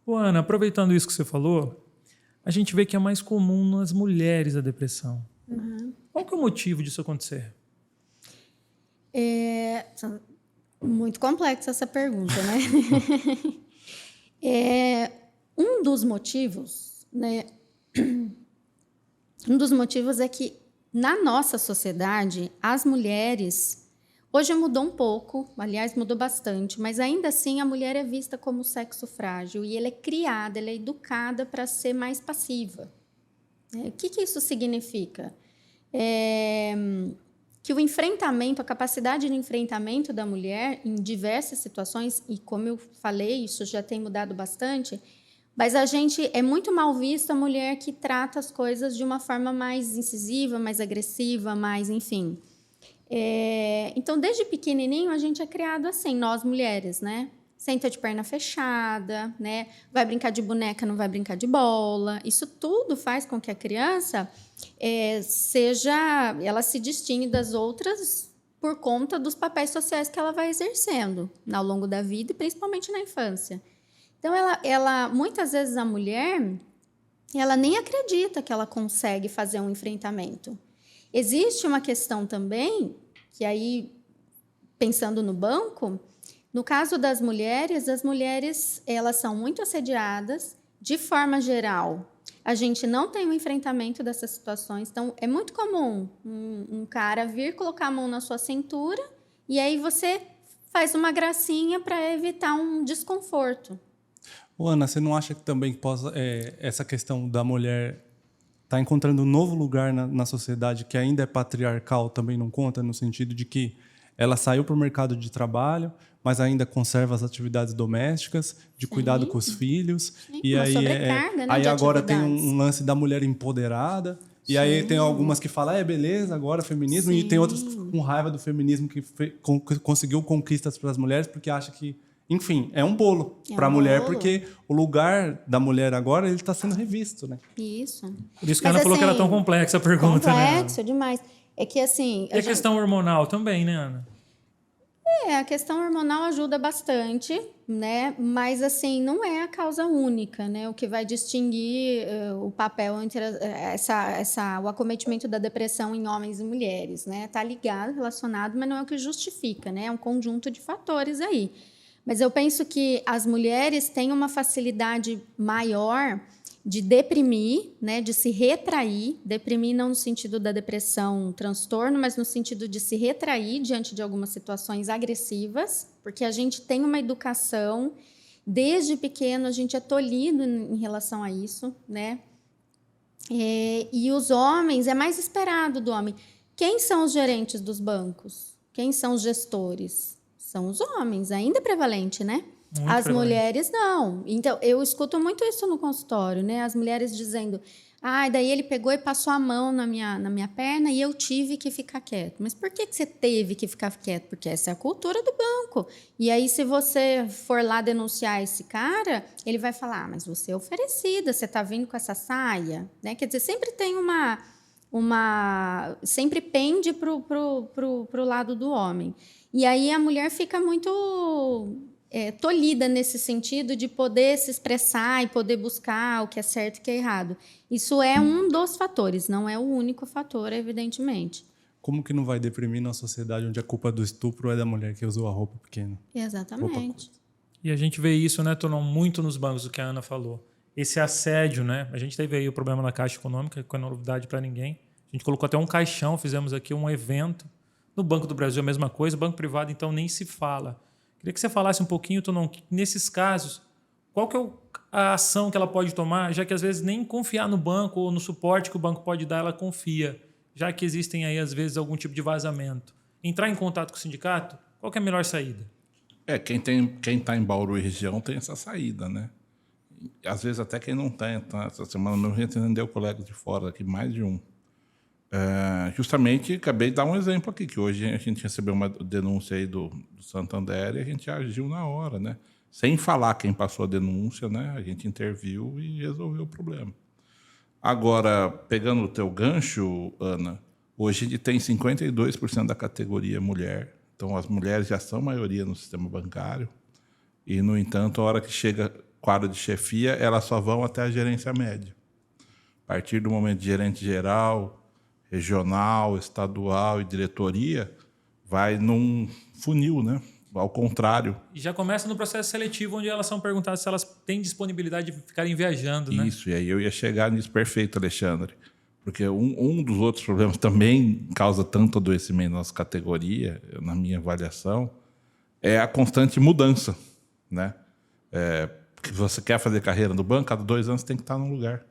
Ana, aproveitando isso que você falou, a gente vê que é mais comum nas mulheres a depressão. Qual que é o motivo disso acontecer? Muito complexa essa pergunta, né? Um dos motivos, né? Um dos motivos é que na nossa sociedade, as mulheres... Hoje mudou um pouco, aliás, mudou bastante, mas ainda assim a mulher é vista como sexo frágil e ela é criada, ela é educada para ser mais passiva. O que isso significa? Que o enfrentamento, a capacidade de enfrentamento da mulher em diversas situações, e como eu falei, isso já tem mudado bastante, mas a gente é muito mal vista a mulher que trata as coisas de uma forma mais incisiva, mais agressiva, mais, enfim. Então, desde pequenininho, a gente é criado assim, nós mulheres, né? Senta de perna fechada, né? Vai brincar de boneca, não vai brincar de bola. Isso tudo faz com que a criança ela se distingue das outras por conta dos papéis sociais que ela vai exercendo ao longo da vida e principalmente na infância. Então, muitas vezes a mulher, ela nem acredita que ela consegue fazer um enfrentamento. Existe uma questão também, que aí, pensando no banco, no caso das mulheres, elas são muito assediadas. De forma geral, a gente não tem um enfrentamento dessas situações. Então, é muito comum um cara vir colocar a mão na sua cintura e aí você faz uma gracinha para evitar um desconforto. Ana, você não acha que também essa questão da mulher tá encontrando um novo lugar na sociedade que ainda é patriarcal também não conta, no sentido de que ela saiu para o mercado de trabalho, mas ainda conserva as atividades domésticas, de cuidado com os filhos. Sim, e uma aí, sobrecarga, né, aí de agora tem atividades. um lance da mulher empoderada. E aí tem algumas que falam, beleza, agora feminismo. Sim. E tem outras com raiva do feminismo que conseguiu conquistas para as mulheres porque acha que, enfim, é um bolo para a mulher, bolo. porque o lugar da mulher agora ele está sendo revisto, né? Isso. Por isso que a Mas, Ana falou que era tão complexa a pergunta, né? Complexo demais. É que assim... E a questão hormonal também, né, Ana? A questão hormonal ajuda bastante, né? Mas, assim, não é a causa única, né? O que vai distinguir o papel entre o acometimento da depressão em homens e mulheres, né? Tá ligado, relacionado, mas não é o que justifica, né? É um conjunto de fatores aí. Mas eu penso que as mulheres têm uma facilidade maior de deprimir, né, de se retrair, deprimir não no sentido da depressão, transtorno, mas no sentido de se retrair diante de algumas situações agressivas, porque a gente tem uma educação, desde pequeno a gente é tolhido em relação a isso, né? E os homens, é mais esperado do homem. Quem são os gerentes dos bancos? Quem são os gestores? São os homens, ainda é prevalente, né? Muito As prevalente. mulheres não. Então, eu escuto muito isso no consultório, né? As mulheres dizendo, daí ele pegou e passou a mão na minha perna e eu tive que ficar quieto. Mas por que você teve que ficar quieto? Porque essa é a cultura do banco. E aí, se você for lá denunciar esse cara, ele vai falar, mas você é oferecida, você está vindo com essa saia, né? Quer dizer, sempre tem sempre pende pro lado do homem. E aí a mulher fica muito tolhida nesse sentido de poder se expressar e poder buscar o que é certo e o que é errado. Isso é um dos fatores, não é o único fator, evidentemente. Como que não vai deprimir numa sociedade onde a culpa do estupro é da mulher que usou a roupa pequena? Exatamente. E a gente vê isso, né, tornou muito nos bancos, o que a Ana falou. Esse assédio, né? A gente teve aí o problema da Caixa Econômica, que não é novidade para ninguém. A gente colocou até um caixão, fizemos aqui um evento. No Banco do Brasil a mesma coisa, banco privado então nem se fala. Queria que você falasse um pouquinho, Tonon, nesses casos, qual que é a ação que ela pode tomar, já que às vezes nem confiar no banco ou no suporte que o banco pode dar, ela confia, já que existem aí às vezes algum tipo de vazamento. Entrar em contato com o sindicato, qual que é a melhor saída? Quem está em Bauru e região tem essa saída, né? Às vezes até quem não tem, tá? Essa semana mesmo a gente atendeu colegas de fora aqui, mais de um. Justamente, acabei de dar um exemplo aqui, que hoje a gente recebeu uma denúncia aí do Santander e a gente agiu na hora, né? Sem falar quem passou a denúncia, né? A gente interviu e resolveu o problema. Agora, pegando o teu gancho, Ana, hoje a gente tem 52% da categoria mulher, então as mulheres já são maioria no sistema bancário e, no entanto, a hora que chega quadro de chefia, elas só vão até a gerência média. A partir do momento de gerente geral, regional, estadual e diretoria, vai num funil, né? Ao contrário. E já começa no processo seletivo, onde elas são perguntadas se elas têm disponibilidade de ficarem viajando, né? Isso, e aí eu ia chegar nisso. Perfeito, Alexandre. Porque um dos outros problemas também causa tanto adoecimento na nossa categoria, na minha avaliação, é a constante mudança, né? Porque você quer fazer carreira no banco, cada 2 anos você tem que estar num lugar.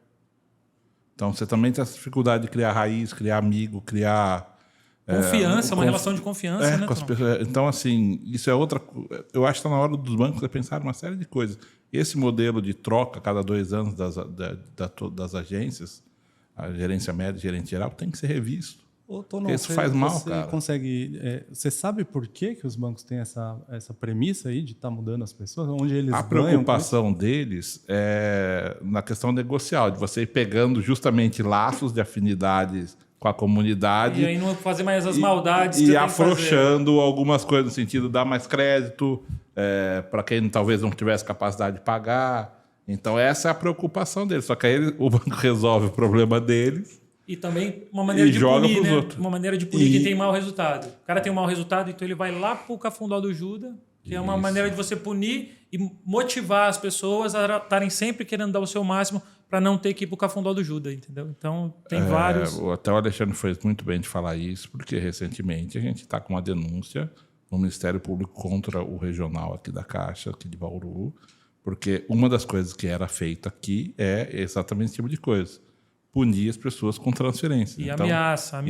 Então, você também tem essa dificuldade de criar raiz, criar amigo, criar... Confiança, uma relação de confiança, né, com as pessoas. Então, assim, isso é outra... Eu acho que está na hora dos bancos pensar uma série de coisas. Esse modelo de troca, cada 2 anos das agências, a gerência média e gerente geral, tem que ser revisto. Ô, Tonon, Porque isso faz mal, você cara. você sabe por que os bancos têm essa premissa aí de estar mudando as pessoas? Onde eles A ganham preocupação deles é na questão negocial, de você ir pegando justamente laços de afinidades com a comunidade E aí não fazer mais as maldades e que você tem que fazer. afrouxando algumas coisas, no sentido de dar mais crédito para quem talvez não tivesse capacidade de pagar. Então, essa é a preocupação deles. Só que aí o banco resolve o problema deles. E também uma maneira E de joga punir, pros né? outros. Uma maneira de punir E- quem tem mau resultado. O cara tem um mau resultado, então ele vai lá pro Cafundó do Juda, que é uma Isso. maneira de você punir e motivar as pessoas a estarem sempre querendo dar o seu máximo para não ter que ir pro Cafundó do Juda, entendeu? Então, tem vários... Até o Alexandre fez muito bem de falar isso, porque recentemente a gente está com uma denúncia no Ministério Público contra o regional aqui da Caixa, aqui de Bauru, porque uma das coisas que era feita aqui é exatamente esse tipo de coisa. Punir as pessoas com transferência. E Então, ameaçava.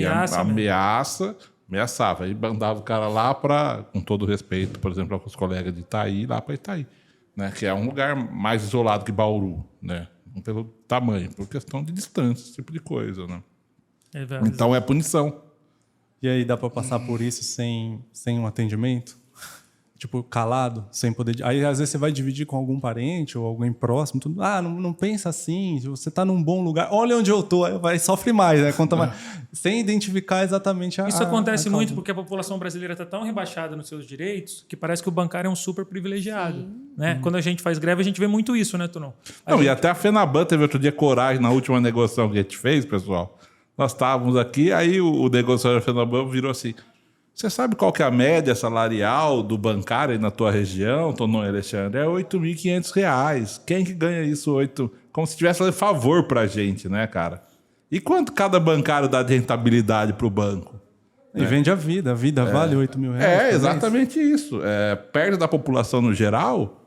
Ameaçava. Aí mandava o cara lá para, com todo respeito, por exemplo, com os colegas de Itaí, lá para Itaí, né? Que é um lugar mais isolado que Bauru, né? Não pelo tamanho, por questão de distância, esse tipo de coisa, né? É verdade. Então é punição. E aí dá para passar por isso sem um atendimento? Tipo, calado, sem poder... Aí, às vezes, você vai dividir com algum parente ou alguém próximo. Tudo. Não pensa assim. Você está num bom lugar. Olha onde eu estou. Aí vai, sofre mais, né? Conta mais. Sem identificar exatamente a Isso acontece a muito causa. porque a população brasileira está tão rebaixada nos seus direitos que parece que o bancário é um super privilegiado. Né? Quando a gente faz greve, a gente vê muito isso, né, Tonon? Não, e até a FENABAN teve outro dia coragem na última negociação que a gente fez, pessoal. Nós estávamos aqui, aí o negociador da FENABAN virou assim: você sabe qual que é a média salarial do bancário aí na tua região, Tonon e Alexandre? É R$ 8.500. Quem que ganha isso? Como se tivesse fazendo favor pra gente, né, cara? E quanto cada bancário dá de rentabilidade pro banco? E vende a vida. A vida vale R$8 mil. Exatamente isso. Perto da população no geral,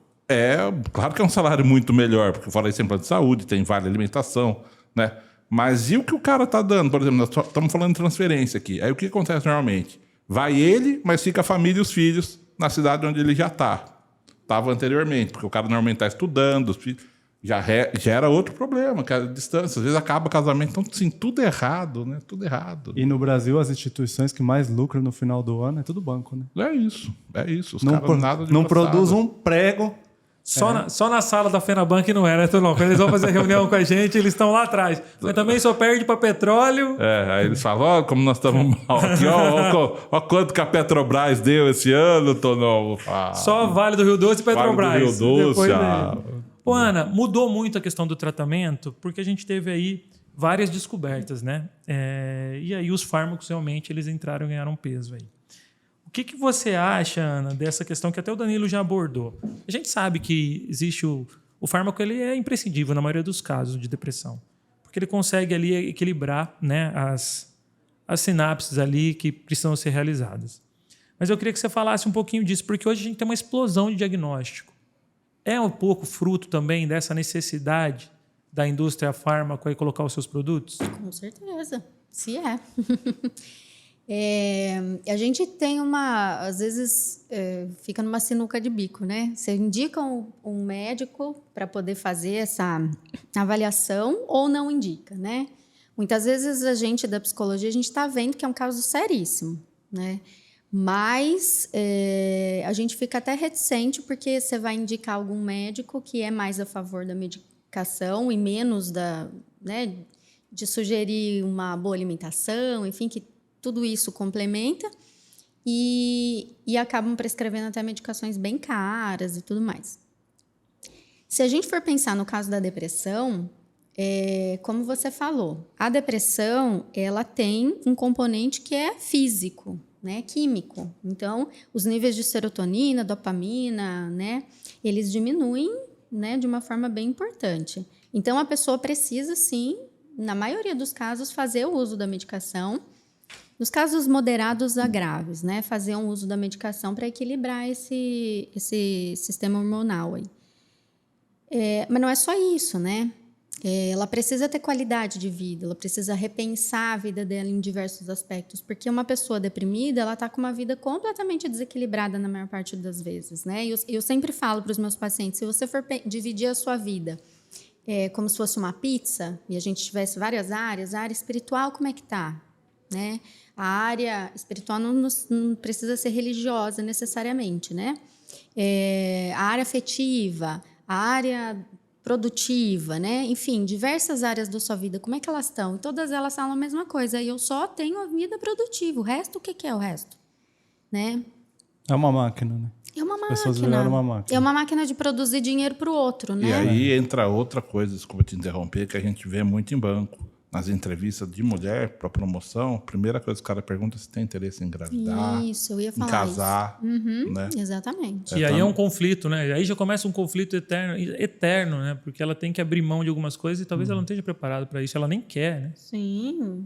claro que é um salário muito melhor, porque fora isso tem plano de saúde, tem vale alimentação, né? Mas e o que o cara tá dando? Por exemplo, nós estamos falando de transferência aqui. Aí o que acontece normalmente? Vai ele, mas fica a família e os filhos na cidade onde ele já estava anteriormente, porque o cara normalmente está estudando, os filhos, já gera outro problema, que é a distância. Às vezes acaba o casamento, então, assim, tudo errado, né? Tudo errado. E no Brasil, as instituições que mais lucram no final do ano é tudo banco, né? É isso. Os Não, caras nada de não passado. produz um prego. Só na sala da FENABAN que não é, né, Tonon? Quando eles vão fazer reunião com a gente, eles estão lá atrás. Mas também só perde para petróleo. Aí eles falam, ó, como nós estamos mal aqui, ó quanto que a Petrobras deu esse ano, Tonon. Só Vale do Rio Doce e Petrobras. Vale do Rio Doce, Depois Ô, Ana, mudou muito a questão do tratamento, porque a gente teve aí várias descobertas, né? E aí os fármacos realmente eles entraram e ganharam peso aí. O que você acha, Ana, dessa questão que até o Danilo já abordou? A gente sabe que existe o fármaco, ele é imprescindível na maioria dos casos de depressão, porque ele consegue ali equilibrar, né, as sinapses ali que precisam ser realizadas. Mas eu queria que você falasse um pouquinho disso, porque hoje a gente tem uma explosão de diagnóstico. É um pouco fruto também dessa necessidade da indústria fármaco aí colocar os seus produtos? Com certeza, se é. A gente tem às vezes fica numa sinuca de bico, né? Você indica um médico para poder fazer essa avaliação ou não indica, né? Muitas vezes a gente da psicologia, a gente está vendo que é um caso seríssimo, né? Mas a gente fica até reticente porque você vai indicar algum médico que é mais a favor da medicação e menos né, de sugerir uma boa alimentação, enfim, que tudo isso complementa e acabam prescrevendo até medicações bem caras e tudo mais. Se a gente for pensar no caso da depressão, como você falou, a depressão ela tem um componente que é físico, né, químico. Então, os níveis de serotonina, dopamina, né, eles diminuem, né, de uma forma bem importante. Então, a pessoa precisa, sim, na maioria dos casos, fazer o uso da medicação. Nos casos moderados a graves, né, fazer um uso da medicação para equilibrar esse sistema hormonal aí. Mas não é só isso, né? Ela precisa ter qualidade de vida, ela precisa repensar a vida dela em diversos aspectos, porque uma pessoa deprimida, ela está com uma vida completamente desequilibrada na maior parte das vezes, né? Eu sempre falo para os meus pacientes, se você for dividir a sua vida como se fosse uma pizza, e a gente tivesse várias áreas, a área espiritual como é que está? né? A área espiritual não precisa ser religiosa necessariamente, né? A área afetiva, a área produtiva, né? Enfim, diversas áreas da sua vida, como é que elas estão? Todas elas falam a mesma coisa. E eu só tenho a vida produtiva. O resto, o que é o resto? Né? É uma máquina, né? É uma máquina. As pessoas viraram uma máquina. É uma máquina de produzir dinheiro para o outro, né? E aí entra outra coisa, desculpa te interromper, que a gente vê muito em banco. Nas entrevistas de mulher para promoção, a primeira coisa que o cara pergunta é se tem interesse em engravidar, Isso, eu ia falar em casar, né? Exatamente. E aí é um conflito, né? Aí já começa um conflito eterno, né? Porque ela tem que abrir mão de algumas coisas e talvez ela não esteja preparada para isso, ela nem quer, né? Sim.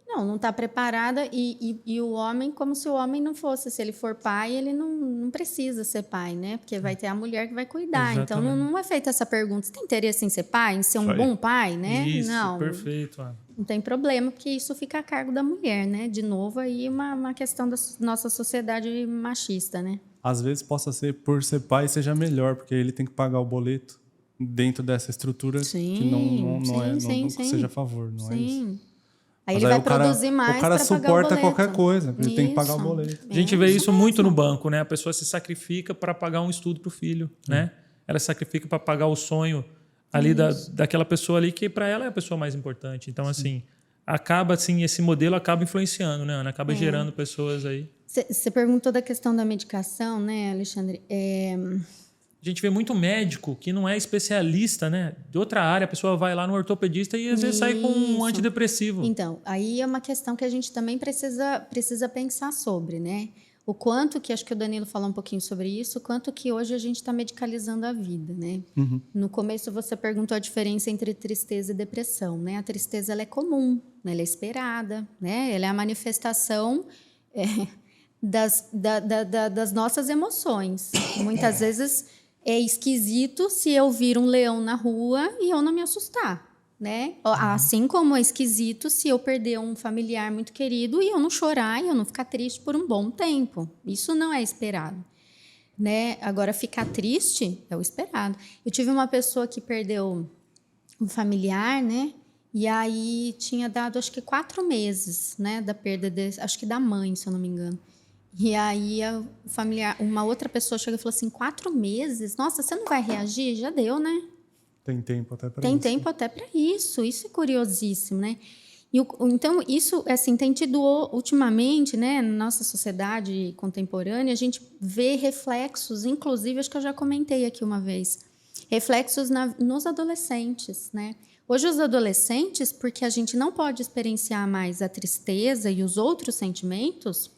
Não está preparada e o homem, como se o homem não fosse. Se ele for pai, ele não precisa ser pai, né? Porque vai ter a mulher que vai cuidar. Exatamente. Então, não é feita essa pergunta. Você tem interesse em ser pai, em ser um Isso aí. bom pai, né? Isso, Não, perfeito. Ana. não tem problema, porque isso fica a cargo da mulher, né? De novo, aí uma questão da nossa sociedade machista, né? Às vezes possa ser, por ser pai, seja melhor, porque ele tem que pagar o boleto dentro dessa estrutura que não seja a favor, não é isso? Aí Mas ele vai o cara, produzir mais para pagar o boleto. suporta qualquer coisa, ele tem que pagar o boleto. A gente vê isso muito no banco, né? A pessoa se sacrifica para pagar um estudo para o filho, né? Ela se sacrifica para pagar o sonho ali daquela pessoa ali que para ela é a pessoa mais importante. Então, assim, acaba assim, esse modelo acaba influenciando, né, Ana? Acaba gerando pessoas aí. Você perguntou da questão da medicação, né, Alexandre? A gente vê muito médico que não é especialista, né? De outra área, a pessoa vai lá no ortopedista e às vezes sai com um antidepressivo. Então, aí é uma questão que a gente também precisa pensar sobre, né? O quanto que, acho que o Danilo falou um pouquinho sobre isso, o quanto que hoje a gente está medicalizando a vida, né? No começo você perguntou a diferença entre tristeza e depressão, né? A tristeza ela é comum, né? Ela é esperada, né? Ela é a manifestação das nossas emoções. Muitas vezes é esquisito se eu vir um leão na rua e eu não me assustar, né? Assim como é esquisito se eu perder um familiar muito querido e eu não chorar e eu não ficar triste por um bom tempo. Isso não é esperado, né? Agora, ficar triste é o esperado. Eu tive uma pessoa que perdeu um familiar, né? E aí tinha dado, acho que 4 meses, né? Da perda, acho que da mãe, se eu não me engano. E aí o familiar, uma outra pessoa chegou e falou assim, 4 meses? Nossa, você não vai reagir? Já deu, né? Tem tempo até para isso. Tem tempo até para isso. Isso é curiosíssimo, né? Então, isso assim, tem tido ultimamente, né, na nossa sociedade contemporânea, a gente vê reflexos, inclusive, acho que eu já comentei aqui uma vez, reflexos nos adolescentes, né? Hoje, os adolescentes, porque a gente não pode experienciar mais a tristeza e os outros sentimentos.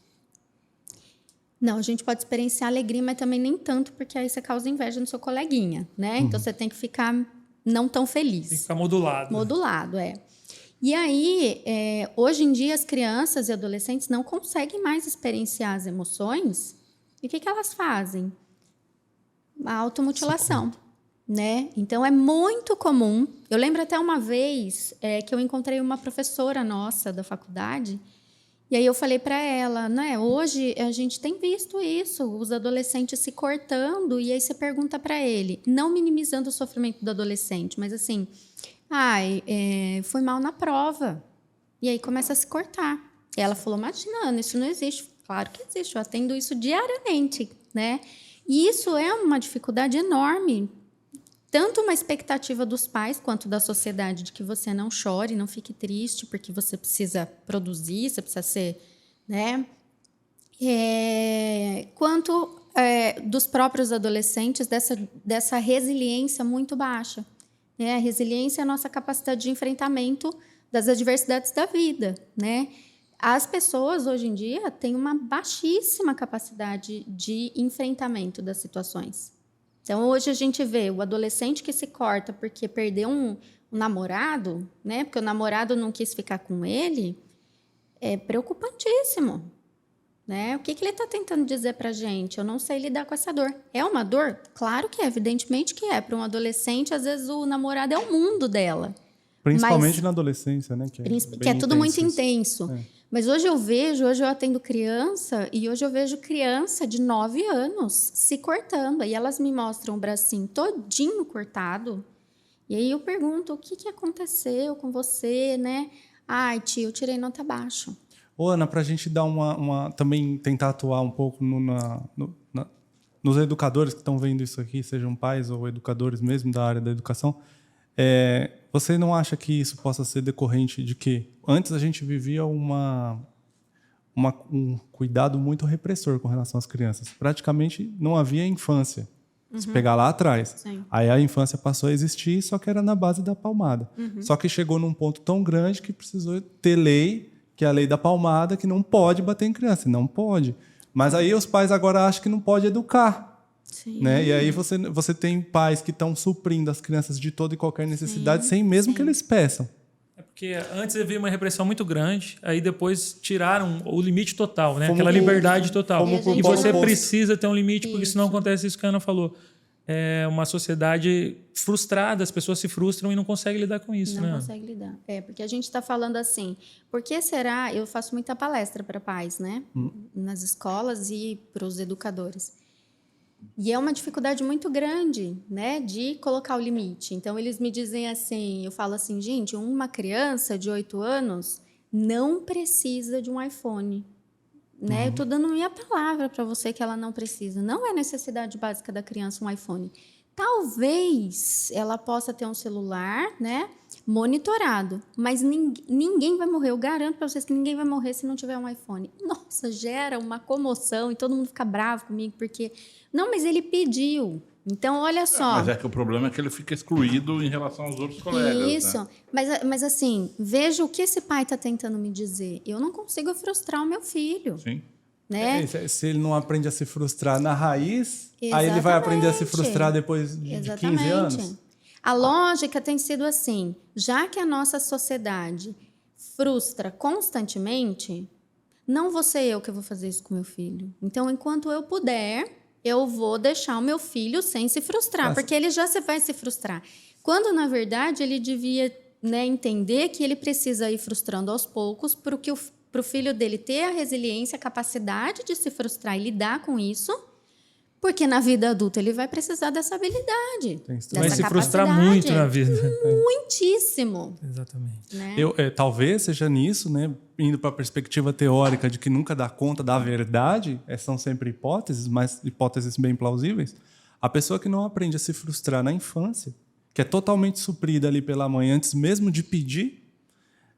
Não, a gente pode experienciar alegria, mas também nem tanto, porque aí você causa inveja no seu coleguinha, né? Então, você tem que ficar não tão feliz. Tem que ficar modulado. Modulado, é. E aí, hoje em dia, as crianças e adolescentes não conseguem mais experienciar as emoções. E o que elas fazem? A automutilação, né? Então, é muito comum. Eu lembro até uma vez que eu encontrei uma professora nossa da faculdade. E aí eu falei para ela, né? Hoje a gente tem visto isso, os adolescentes se cortando, e aí você pergunta para ele, não minimizando o sofrimento do adolescente, mas assim, foi mal na prova. E aí começa a se cortar. E ela falou, imagina, isso não existe. Claro que existe, eu atendo isso diariamente, né? E isso é uma dificuldade enorme. Tanto uma expectativa dos pais quanto da sociedade de que você não chore, não fique triste, porque você precisa produzir, você precisa ser, né? Quanto dos próprios adolescentes, dessa resiliência muito baixa. Né? A resiliência é a nossa capacidade de enfrentamento das adversidades da vida, né? As pessoas, hoje em dia, têm uma baixíssima capacidade de enfrentamento das situações. Então, hoje a gente vê o adolescente que se corta porque perdeu um namorado, né? Porque o namorado não quis ficar com ele, é preocupantíssimo, né? O que ele está tentando dizer para a gente? Eu não sei lidar com essa dor. É uma dor? Claro que é, evidentemente que é. Para um adolescente, às vezes o namorado é o mundo dela. Principalmente na adolescência, né? Que é tudo muito intenso. Mas hoje eu atendo criança e hoje eu vejo criança de 9 anos se cortando. Aí elas me mostram o bracinho todinho cortado. E aí eu pergunto, o que aconteceu com você, né? Ai, tia, eu tirei nota baixa. Ô, Ana, para a gente dar também tentar atuar um pouco nos educadores que estão vendo isso aqui, sejam pais ou educadores mesmo da área da educação, você não acha que isso possa ser decorrente de que antes a gente vivia um cuidado muito repressor com relação às crianças? Praticamente não havia infância. Se pegar lá atrás. Sim. Aí a infância passou a existir, só que era na base da palmada. Só que chegou num ponto tão grande que precisou ter lei, que é a lei da palmada, que não pode bater em criança. Não pode. Mas aí os pais agora acham que não pode educar. Sim. Né? E aí você tem pais que estão suprindo as crianças de toda e qualquer necessidade, sem mesmo que eles peçam. É porque antes havia uma repressão muito grande, aí depois tiraram o limite total, né? Fomos Aquela pro- liberdade total. fomos pro E polo você oposto. precisa ter um limite, porque Isso. senão acontece isso que a Ana falou. É uma sociedade frustrada, as pessoas se frustram e não conseguem lidar com isso, Não né? consegue lidar. Porque a gente está falando assim, por que será... Eu faço muita palestra para pais, né? Nas escolas e para os educadores. E é uma dificuldade muito grande, né? De colocar o limite. Então, eles me dizem assim, eu falo assim, gente, uma criança de 8 anos não precisa de um iPhone. Né? Eu estou dando minha palavra para você que ela não precisa. Não é necessidade básica da criança um iPhone. Talvez ela possa ter um celular, né, monitorado, mas ninguém vai morrer. Eu garanto para vocês que ninguém vai morrer se não tiver um iPhone. Nossa, gera uma comoção e todo mundo fica bravo comigo porque não, mas ele pediu. Então, olha só. Mas é que o problema é que ele fica excluído em relação aos outros colegas. Isso, Né? mas assim, veja o que esse pai está tentando me dizer. Eu não consigo frustrar o meu filho, Sim. né? Se ele não aprende a se frustrar na raiz, aí ele vai aprender a se Exatamente. frustrar depois de 15 anos. A lógica tem sido assim, já que a nossa sociedade frustra constantemente, não vou ser eu que vou fazer isso com meu filho. Então, enquanto eu puder, eu vou deixar o meu filho sem se frustrar, porque ele já vai se frustrar. Quando, na verdade, ele devia, né, entender que ele precisa ir frustrando aos poucos para o filho dele ter a resiliência, a capacidade de se frustrar e lidar com isso, porque na vida adulta ele vai precisar dessa habilidade. Vai se frustrar muito na vida. Muitíssimo. Exatamente. Né? Talvez seja nisso, né? Indo para a perspectiva teórica de que nunca dá conta da verdade, são sempre hipóteses, mas hipóteses bem plausíveis. A pessoa que não aprende a se frustrar na infância, que é totalmente suprida ali pela mãe antes mesmo de pedir,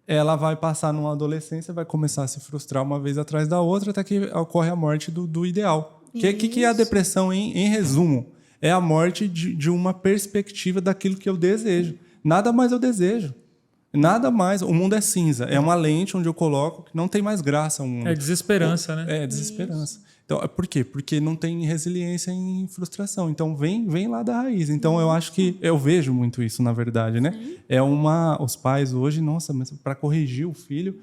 ela vai passar numa adolescência, vai começar a se frustrar uma vez atrás da outra, até que ocorre a morte do ideal. O que é a depressão, em resumo? É a morte de uma perspectiva daquilo que eu desejo. Nada mais eu desejo. Nada mais. O mundo é cinza. É uma lente onde eu coloco que não tem mais graça o mundo. É desesperança, né? É desesperança. Então, por quê? Porque não tem resiliência em frustração. Então, vem lá da raiz. Então, eu acho que... Eu vejo muito isso, na verdade, né? Os pais hoje, nossa, mas para corrigir o filho...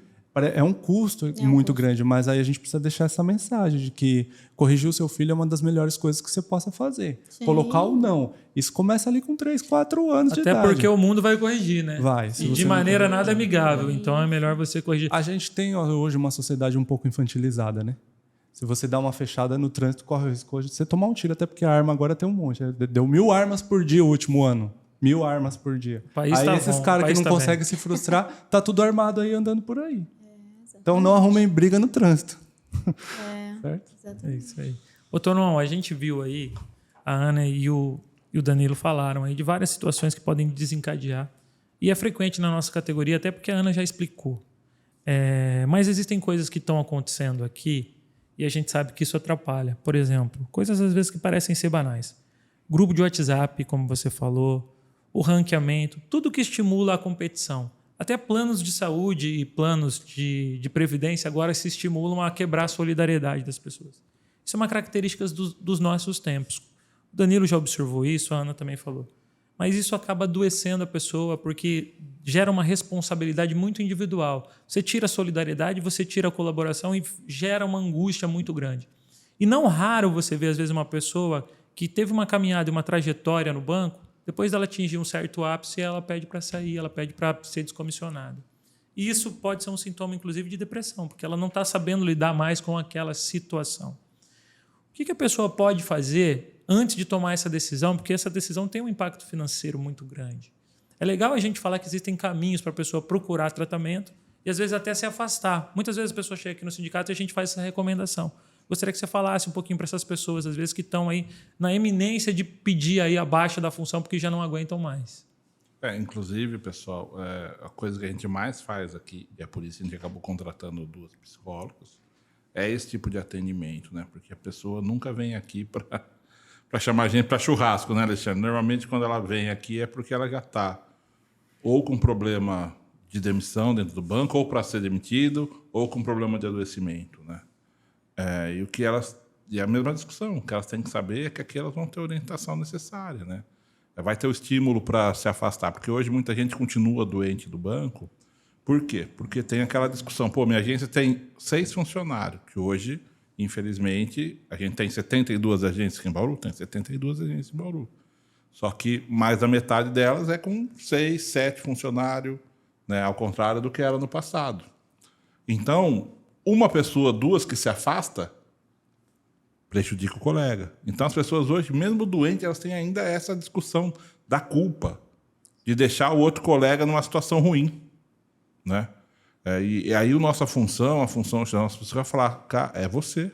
É um custo muito grande, mas aí a gente precisa deixar essa mensagem de que corrigir o seu filho é uma das melhores coisas que você possa fazer. Sim. Colocar ou não. Isso começa ali com 3, 4 anos de Até idade. porque o mundo vai corrigir, né? Vai. E de maneira nada amigável. Então é melhor você corrigir. A gente tem hoje uma sociedade um pouco infantilizada, né? Se você dá uma fechada no trânsito, corre o risco de você tomar um tiro, até porque a arma agora tem um monte. Deu 1000 armas por dia o último ano. 1000 armas por dia. Aí esses caras que não conseguem se frustrar, tá tudo armado aí andando por aí. Então não arrumem briga no trânsito. Certo? É isso aí. Ô, Tonão, a gente viu aí, a Ana e o Danilo falaram aí de várias situações que podem desencadear. E é frequente na nossa categoria, até porque a Ana já explicou. Mas existem coisas que estão acontecendo aqui e a gente sabe que isso atrapalha. Por exemplo, coisas às vezes que parecem ser banais. Grupo de WhatsApp, como você falou, o ranqueamento, tudo que estimula a competição. Até planos de saúde e planos de previdência agora se estimulam a quebrar a solidariedade das pessoas. Isso é uma característica dos nossos tempos. O Danilo já observou isso, a Ana também falou. Mas isso acaba adoecendo a pessoa porque gera uma responsabilidade muito individual. Você tira a solidariedade, você tira a colaboração e gera uma angústia muito grande. E não raro você vê, às vezes, uma pessoa que teve uma caminhada e uma trajetória no banco, depois dela atingir um certo ápice, ela pede para sair, ela pede para ser descomissionada. E isso pode ser um sintoma, inclusive, de depressão, porque ela não está sabendo lidar mais com aquela situação. O que a pessoa pode fazer antes de tomar essa decisão? Porque essa decisão tem um impacto financeiro muito grande. É legal a gente falar que existem caminhos para a pessoa procurar tratamento e às vezes até se afastar. Muitas vezes a pessoa chega aqui no sindicato e a gente faz essa recomendação. Gostaria que você falasse um pouquinho para essas pessoas, às vezes, que estão aí na eminência de pedir aí a baixa da função porque já não aguentam mais. Inclusive, pessoal, a coisa que a gente mais faz aqui, e é por isso que a gente acabou contratando 2 psicólogos, é esse tipo de atendimento, né? Porque a pessoa nunca vem aqui para chamar a gente para churrasco, né, Alexandre? Normalmente, quando ela vem aqui é porque ela já está ou com problema de demissão dentro do banco, ou para ser demitido, ou com problema de adoecimento, né? E a mesma discussão, o que elas têm que saber é que aqui elas vão ter a orientação necessária, né? Vai ter o estímulo para se afastar, porque hoje muita gente continua doente do banco. Por quê? Porque tem aquela discussão, minha agência tem 6 funcionários, que hoje, infelizmente, a gente tem 72 agências aqui em Bauru, tem 72 agências em Bauru. Só que mais da metade delas é com 6, 7 funcionários, né? Ao contrário do que era no passado. Então, uma pessoa, 2 que se afasta, prejudica o colega. Então, as pessoas hoje, mesmo doentes, elas têm ainda essa discussão da culpa, de deixar o outro colega numa situação ruim, né? E aí a nossa função, a nossa pessoa vai falar, cara, é você.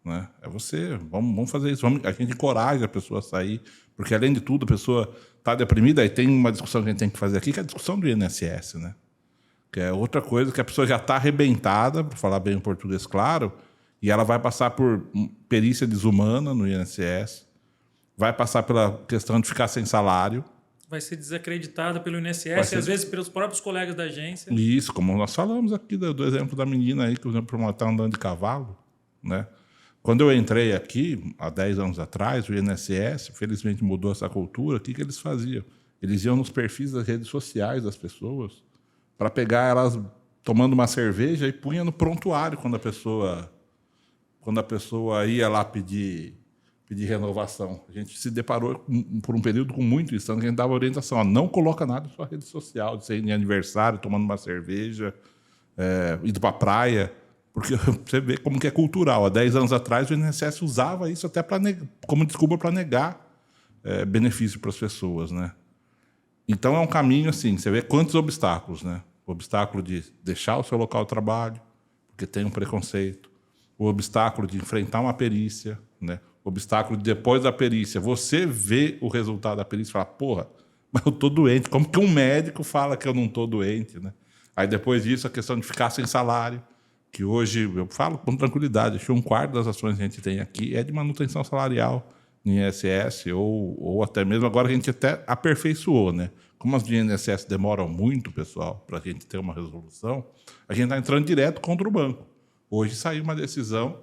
Né? É você, vamos fazer isso. A gente encoraja a pessoa a sair, porque, além de tudo, a pessoa está deprimida, e tem uma discussão que a gente tem que fazer aqui, que é a discussão do INSS, né? Que é outra coisa, que a pessoa já está arrebentada, para falar bem o português claro, e ela vai passar por perícia desumana no INSS, vai passar pela questão de ficar sem salário. Vai ser desacreditada pelo INSS e, às vezes, pelos próprios colegas da agência. Isso, como nós falamos aqui do exemplo da menina aí, que está andando de cavalo, né? Quando eu entrei aqui, há 10 anos atrás, o INSS, felizmente, mudou essa cultura. O que eles faziam? Eles iam nos perfis das redes sociais das pessoas para pegar elas tomando uma cerveja e punha no prontuário quando a pessoa ia lá pedir renovação. A gente se deparou por um período com muito isso, então a gente dava orientação. Não coloca nada na sua rede social, de ser em aniversário, tomando uma cerveja, indo para a praia. Porque você vê como que é cultural. Há 10 anos atrás, o INSS usava isso até como desculpa para negar benefício para as pessoas, né? Então, é um caminho assim, você vê quantos obstáculos, né? O obstáculo de deixar o seu local de trabalho, porque tem um preconceito. O obstáculo de enfrentar uma perícia, né? O obstáculo de, depois da perícia, você vê o resultado da perícia e fala, mas eu estou doente. Como que um médico fala que eu não estou doente, né? Aí, depois disso, a questão de ficar sem salário, que hoje, eu falo com tranquilidade, acho que 1/4 das ações que a gente tem aqui é de manutenção salarial no INSS, ou até mesmo agora que a gente até aperfeiçoou, né? Como as de INSS demoram muito, pessoal, para a gente ter uma resolução, a gente está entrando direto contra o banco. Hoje saiu uma decisão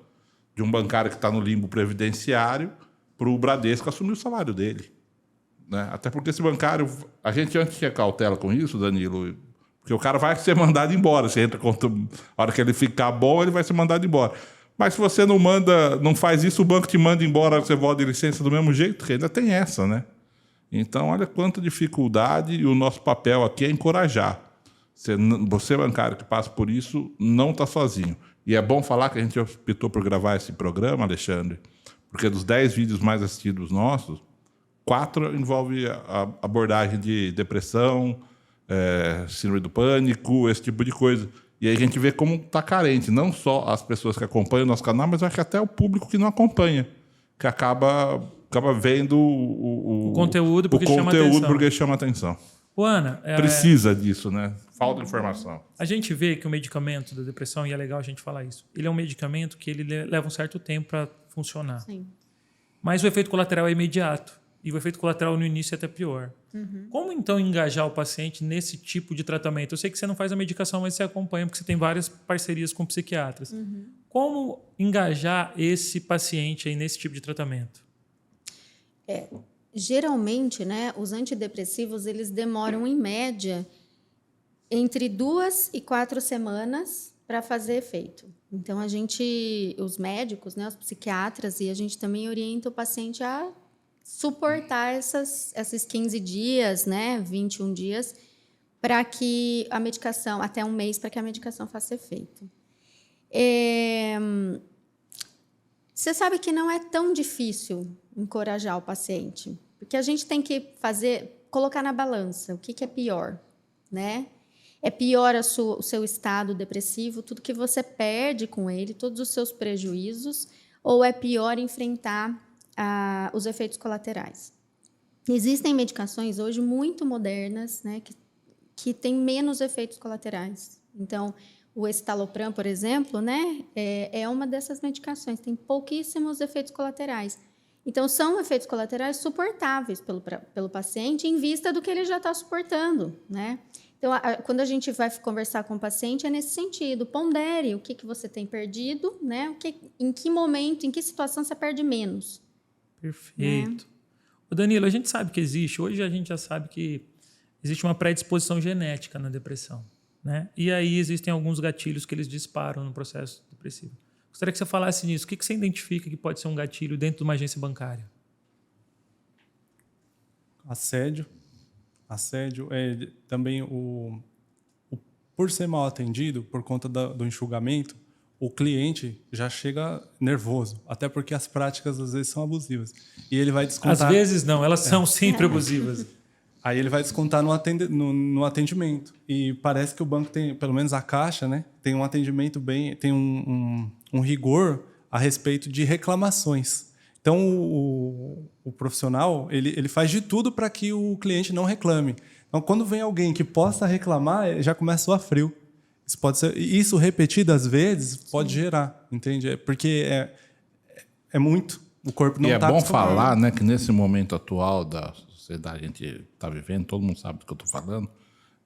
de um bancário que está no limbo previdenciário para o Bradesco assumir o salário dele, né? Até porque esse bancário... A gente antes tinha cautela com isso, Danilo, porque o cara vai ser mandado embora. Você entra contra... A hora que ele ficar bom, ele vai ser mandado embora. Mas se você não faz isso, o banco te manda embora, você volta de licença do mesmo jeito, que ainda tem essa, né? Então, olha quanta dificuldade, e o nosso papel aqui é encorajar. Você, bancário, que passa por isso, não está sozinho. E é bom falar que a gente optou por gravar esse programa, Alexandre, porque dos 10 vídeos mais assistidos nossos, 4 envolvem a abordagem de depressão, síndrome do pânico, esse tipo de coisa. E aí a gente vê como está carente, não só as pessoas que acompanham o nosso canal, mas acho que até o público que não acompanha, que acaba vendo o conteúdo porque chama atenção. Ana, precisa disso, né? Falta de informação. A gente vê que o medicamento da depressão, e é legal a gente falar isso, ele é um medicamento que ele leva um certo tempo para funcionar. Sim. Mas o efeito colateral é imediato. E o efeito colateral no início é até pior. Uhum. Como, então, engajar o paciente nesse tipo de tratamento? Eu sei que você não faz a medicação, mas você acompanha, porque você tem várias parcerias com psiquiatras. Uhum. Como engajar esse paciente aí nesse tipo de tratamento? Geralmente, né, os antidepressivos, eles demoram, em média, entre 2 e 4 semanas para fazer efeito. Então, os médicos, né, os psiquiatras, e a gente também orienta o paciente a suportar esses 15 dias, né, 21 dias, para que a medicação, até um mês, para que a medicação faça efeito. Você sabe que não é tão difícil encorajar o paciente, porque a gente tem que colocar na balança o que é pior, né? É pior o seu estado depressivo, tudo que você perde com ele, todos os seus prejuízos, ou é pior enfrentar os efeitos colaterais? Existem medicações hoje muito modernas, né, que têm menos efeitos colaterais. Então, o escitalopram, por exemplo, né, é uma dessas medicações, tem pouquíssimos efeitos colaterais. Então, são efeitos colaterais suportáveis pelo paciente em vista do que ele já está suportando, né? Então, quando a gente vai conversar com o paciente, é nesse sentido. Pondere o que você tem perdido, né? Em que momento, em que situação você perde menos. Perfeito. Ô Danilo, a gente sabe que hoje a gente já sabe que existe uma predisposição genética na depressão, né? E aí existem alguns gatilhos que eles disparam no processo depressivo. Gostaria que você falasse nisso. O que você identifica que pode ser um gatilho dentro de uma agência bancária? Assédio é também por ser mal atendido, por conta do enxugamento, o cliente já chega nervoso, até porque as práticas às vezes são abusivas. E ele vai descontar. Às vezes não, elas são sempre abusivas. Aí ele vai descontar no atendimento. E parece que o banco tem, pelo menos a Caixa, né, tem um atendimento tem um rigor a respeito de reclamações. Então, o profissional, ele faz de tudo para que o cliente não reclame. Então, quando vem alguém que possa reclamar, já começa a soar frio. Isso repetidas vezes pode gerar, entende? Porque é muito. O corpo não está acostumado. E é bom falar, né, que nesse momento atual da sociedade que a gente está vivendo, todo mundo sabe do que eu estou falando,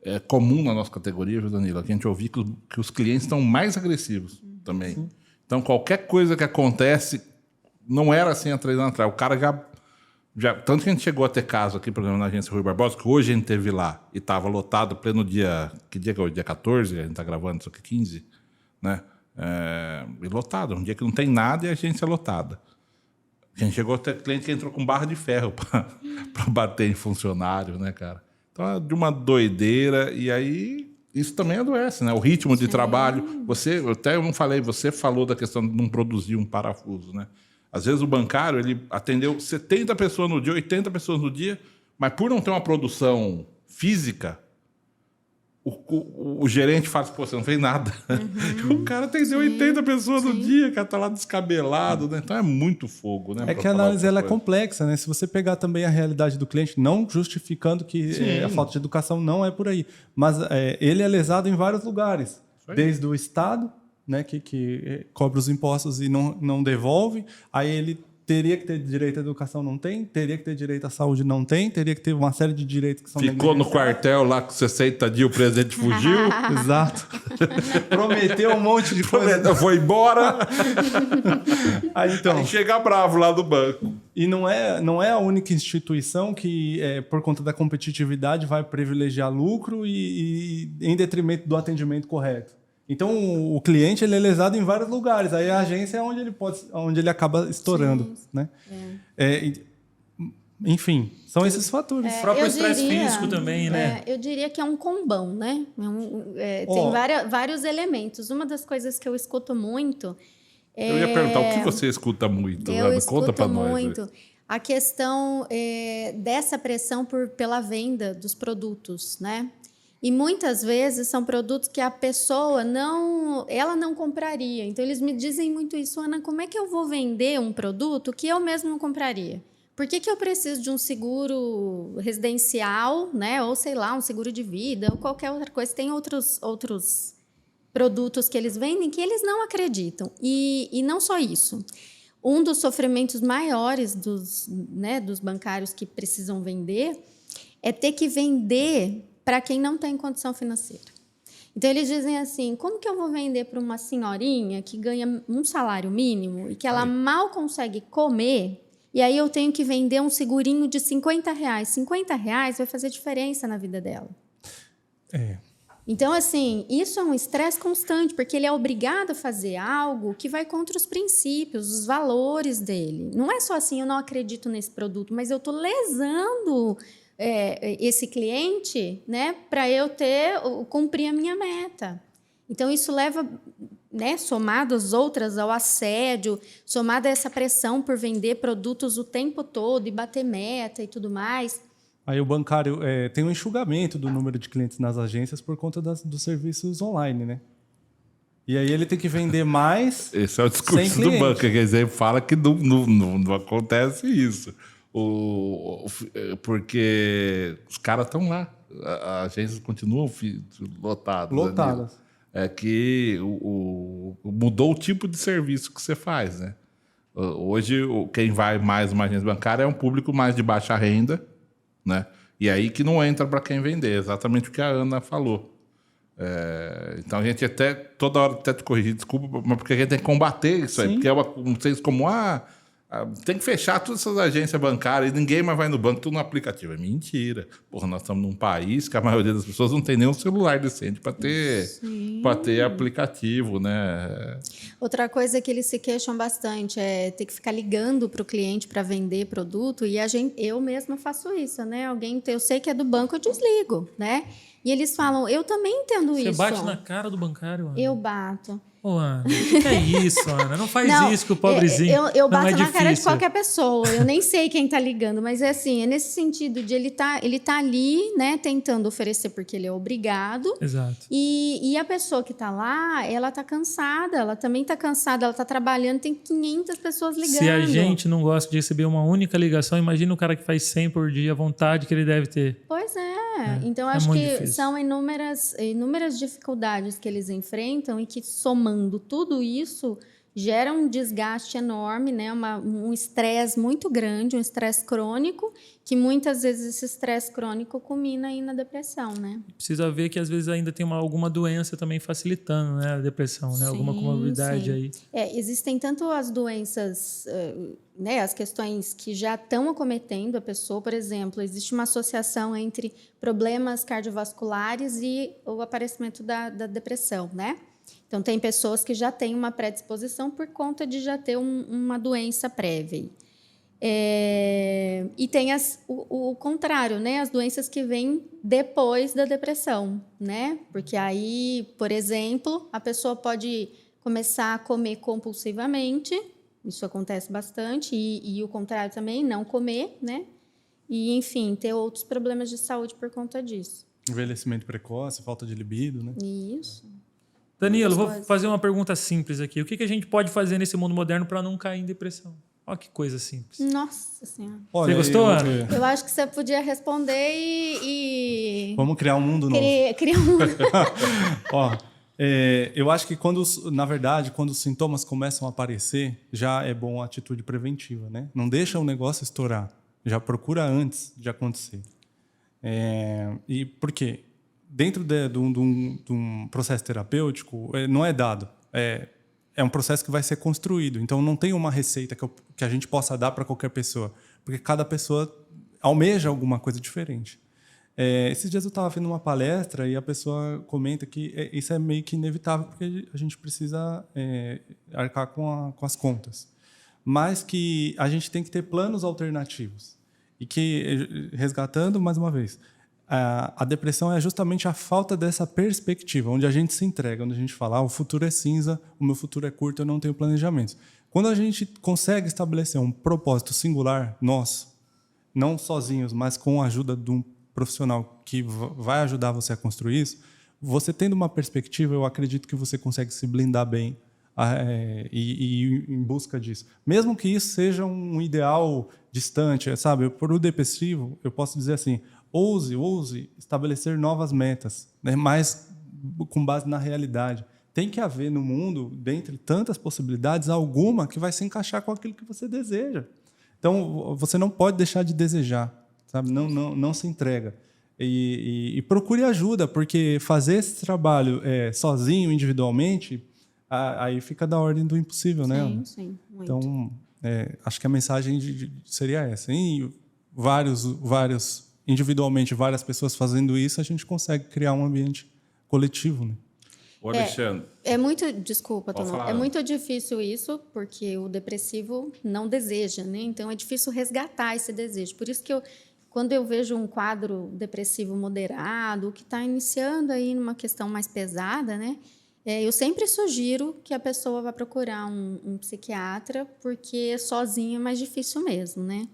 é comum na nossa categoria, viu, Danilo, que a gente ouvir que os clientes estão mais agressivos também. Sim. Então, qualquer coisa que acontece, não era assim há 3 anos atrás. O cara já... Tanto que a gente chegou a ter caso aqui, por exemplo, na agência Rui Barbosa, que hoje a gente teve lá e estava lotado pleno dia... Que dia que é hoje? Dia 14? A gente está gravando isso aqui, 15, né? E lotado. Um dia que não tem nada e a agência é lotada. A gente chegou a ter cliente que entrou com barra de ferro para bater em funcionário, né, cara? Então, é de uma doideira. E aí, isso também adoece, né? O ritmo de trabalho. Eu não falei, você falou da questão de não produzir um parafuso, né? Às vezes o bancário, ele atendeu 70 pessoas no dia, 80 pessoas no dia, mas por não ter uma produção física, o gerente fala assim, pô, você não fez nada. O cara atendeu 80 pessoas no dia, o cara tá lá descabelado, né? Então é muito fogo, né? É que a análise ela é complexa, né? Se você pegar também a realidade do cliente, não justificando que a falta de educação não é por aí, mas ele é lesado em vários lugares, desde o Estado, né, que cobra os impostos e não devolve, aí ele teria que ter direito à educação, não tem, teria que ter direito à saúde, não tem, teria que ter uma série de direitos que são Ficou no quartel lá com 60 dias, o presidente fugiu. Exato. Prometeu um monte de coisa. Foi embora. Aí chega bravo lá do banco. E não é a única instituição que, por conta da competitividade, vai privilegiar lucro e em detrimento do atendimento correto. Então, o cliente ele é lesado em vários lugares. Aí a agência é onde ele acaba estourando. Sim. Né? Enfim, são esses fatores. O próprio estresse físico também, né? Eu diria que é um combão, né? Tem vários elementos. Uma das coisas que eu escuto muito... Eu ia perguntar, o que você escuta muito? Conta para nós. Muito a questão dessa pressão pela venda dos produtos, né? E muitas vezes são produtos que a pessoa não compraria. Então, eles me dizem muito isso, Ana, como é que eu vou vender um produto que eu mesmo não compraria? Por que eu preciso de um seguro residencial, né? Ou, sei lá, um seguro de vida, ou qualquer outra coisa? Tem outros produtos que eles vendem que eles não acreditam. E não só isso. Um dos sofrimentos maiores dos bancários que precisam vender é ter que vender para quem não tem condição financeira. Então, eles dizem assim, como que eu vou vender para uma senhorinha que ganha um salário mínimo e que ela mal consegue comer, e aí eu tenho que vender um segurinho de R$50. R$50 vai fazer diferença na vida dela. Então, assim, isso é um estresse constante, porque ele é obrigado a fazer algo que vai contra os princípios, os valores dele. Não é só assim, eu não acredito nesse produto, mas eu estou lesando... esse cliente, né, para eu cumprir a minha meta. Então, isso leva, né, somado às outras, ao assédio, somado a essa pressão por vender produtos o tempo todo e bater meta e tudo mais, Aí o bancário tem um enxugamento do número de clientes nas agências por conta dos serviços online, né? E aí ele tem que vender mais. Esse é o discurso do banco, quer dizer, fala que não acontece isso. Porque os caras estão lá, as agências continuam lotadas. Lotadas. É que mudou o tipo de serviço que você faz, né? Hoje, quem vai mais numa agência bancária é um público mais de baixa renda, né? E aí que não entra para quem vender, exatamente o que a Ana falou. Então a gente até toda hora até te corrigir, desculpa, mas porque a gente tem que combater isso aí, porque é um senso comum, tem que fechar todas essas agências bancárias e ninguém mais vai no banco, tudo no aplicativo. É mentira. Porra, nós estamos num país que a maioria das pessoas não tem nenhum celular decente para ter aplicativo, né? Outra coisa que eles se queixam bastante é ter que ficar ligando para o cliente para vender produto, e eu mesma faço isso, né? Eu sei que é do banco, eu desligo, né? E eles falam, eu também entendo isso. Você bate na cara do bancário, Ana? Eu bato. Ô, Ana, o que é isso, Ana? Não faz isso com o pobrezinho. Eu bato não, na cara de qualquer pessoa. Eu nem sei quem tá ligando, mas é assim, é nesse sentido de ele tá ali, né, tentando oferecer porque ele é obrigado. Exato. E a pessoa que tá lá, ela tá cansada, ela também tá cansada, ela tá trabalhando, tem 500 pessoas ligando. Se a gente não gosta de receber uma única ligação, imagina o cara que faz 100 por dia, a vontade que ele deve ter. Pois é. Então, acho muito que difícil. são inúmeras dificuldades que eles enfrentam e que, somando tudo isso, gera um desgaste enorme, né? Um estresse muito grande, um estresse crônico, que muitas vezes esse estresse crônico culmina aí na depressão, né? Precisa ver que às vezes ainda tem alguma doença também facilitando, né, a depressão, né? Alguma comorbidade aí. Existem tanto as doenças, né, as questões que já estão acometendo a pessoa, por exemplo, existe uma associação entre problemas cardiovasculares e o aparecimento da depressão, né? Então, tem pessoas que já têm uma predisposição por conta de já ter uma doença prévia. E tem o contrário, né? As doenças que vêm depois da depressão, né? Porque aí, por exemplo, a pessoa pode começar a comer compulsivamente, isso acontece bastante, e o contrário também, não comer, né? E, enfim, ter outros problemas de saúde por conta disso. Envelhecimento precoce, falta de libido, né? Isso. Danilo, vou fazer uma pergunta simples aqui. O que a gente pode fazer nesse mundo moderno para não cair em depressão? Olha que coisa simples. Nossa Senhora. Você gostou, Ana? Eu acho que você podia responder e... Vamos criar um mundo novo. Criar um mundo. Ó, eu acho que na verdade, quando os sintomas começam a aparecer, já é bom a atitude preventiva, né? Não deixa o negócio estourar. Já procura antes de acontecer. E por quê? Dentro de um processo terapêutico, não é dado. É um processo que vai ser construído. Então, não tem uma receita que a gente possa dar para qualquer pessoa. Porque cada pessoa almeja alguma coisa diferente. Esses dias eu estava vendo uma palestra e a pessoa comenta que isso é meio que inevitável porque a gente precisa arcar com as contas. Mas que a gente tem que ter planos alternativos. E que, resgatando mais uma vez, a depressão é justamente a falta dessa perspectiva, onde a gente se entrega, onde a gente fala, o futuro é cinza, o meu futuro é curto, eu não tenho planejamento. Quando a gente consegue estabelecer um propósito singular, nosso, não sozinhos, mas com a ajuda de um profissional que vai ajudar você a construir isso, você tendo uma perspectiva, eu acredito que você consegue se blindar bem e em busca disso. Mesmo que isso seja um ideal distante, sabe? Por o depressivo, eu posso dizer assim, ouse estabelecer novas metas, né? Mas com base na realidade. Tem que haver no mundo, dentre tantas possibilidades, alguma que vai se encaixar com aquilo que você deseja. Então, você não pode deixar de desejar, sabe? Não se entrega. E procure ajuda, porque fazer esse trabalho sozinho, individualmente, aí fica da ordem do impossível, né? Sim, muito. Então, acho que a mensagem seria essa. E vários individualmente, várias pessoas fazendo isso, a gente consegue criar um ambiente coletivo, né? Ô, Alexandre. Desculpa, Tom. É muito difícil isso, porque o depressivo não deseja, né? Então, é difícil resgatar esse desejo. Por isso que quando eu vejo um quadro depressivo moderado, que está iniciando aí numa questão mais pesada, né? Eu sempre sugiro que a pessoa vá procurar um psiquiatra, porque sozinho é mais difícil mesmo, né?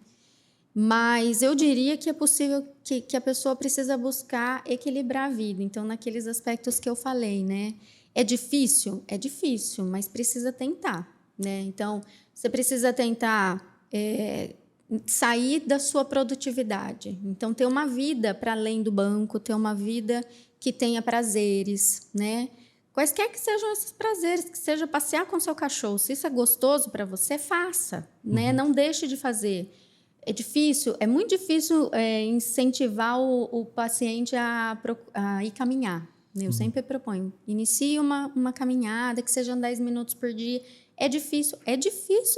Mas eu diria que é possível que a pessoa precisa buscar equilibrar a vida. Então, naqueles aspectos que eu falei, né? É difícil? É difícil, mas precisa tentar, né? Então, você precisa tentar sair da sua produtividade. Então, ter uma vida para além do banco, ter uma vida que tenha prazeres, né? Quaisquer que sejam esses prazeres, que seja passear com seu cachorro. Se isso é gostoso para você, faça, né? Não deixe de fazer. É difícil, é muito difícil incentivar o paciente a ir caminhar. Né? Eu sempre proponho, inicie uma caminhada, que sejam 10 minutos por dia. É difícil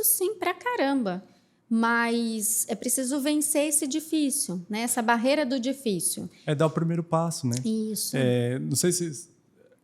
sim, pra caramba. Mas é preciso vencer esse difícil, né? Essa barreira do difícil. É dar o primeiro passo, né? Isso. Não sei se...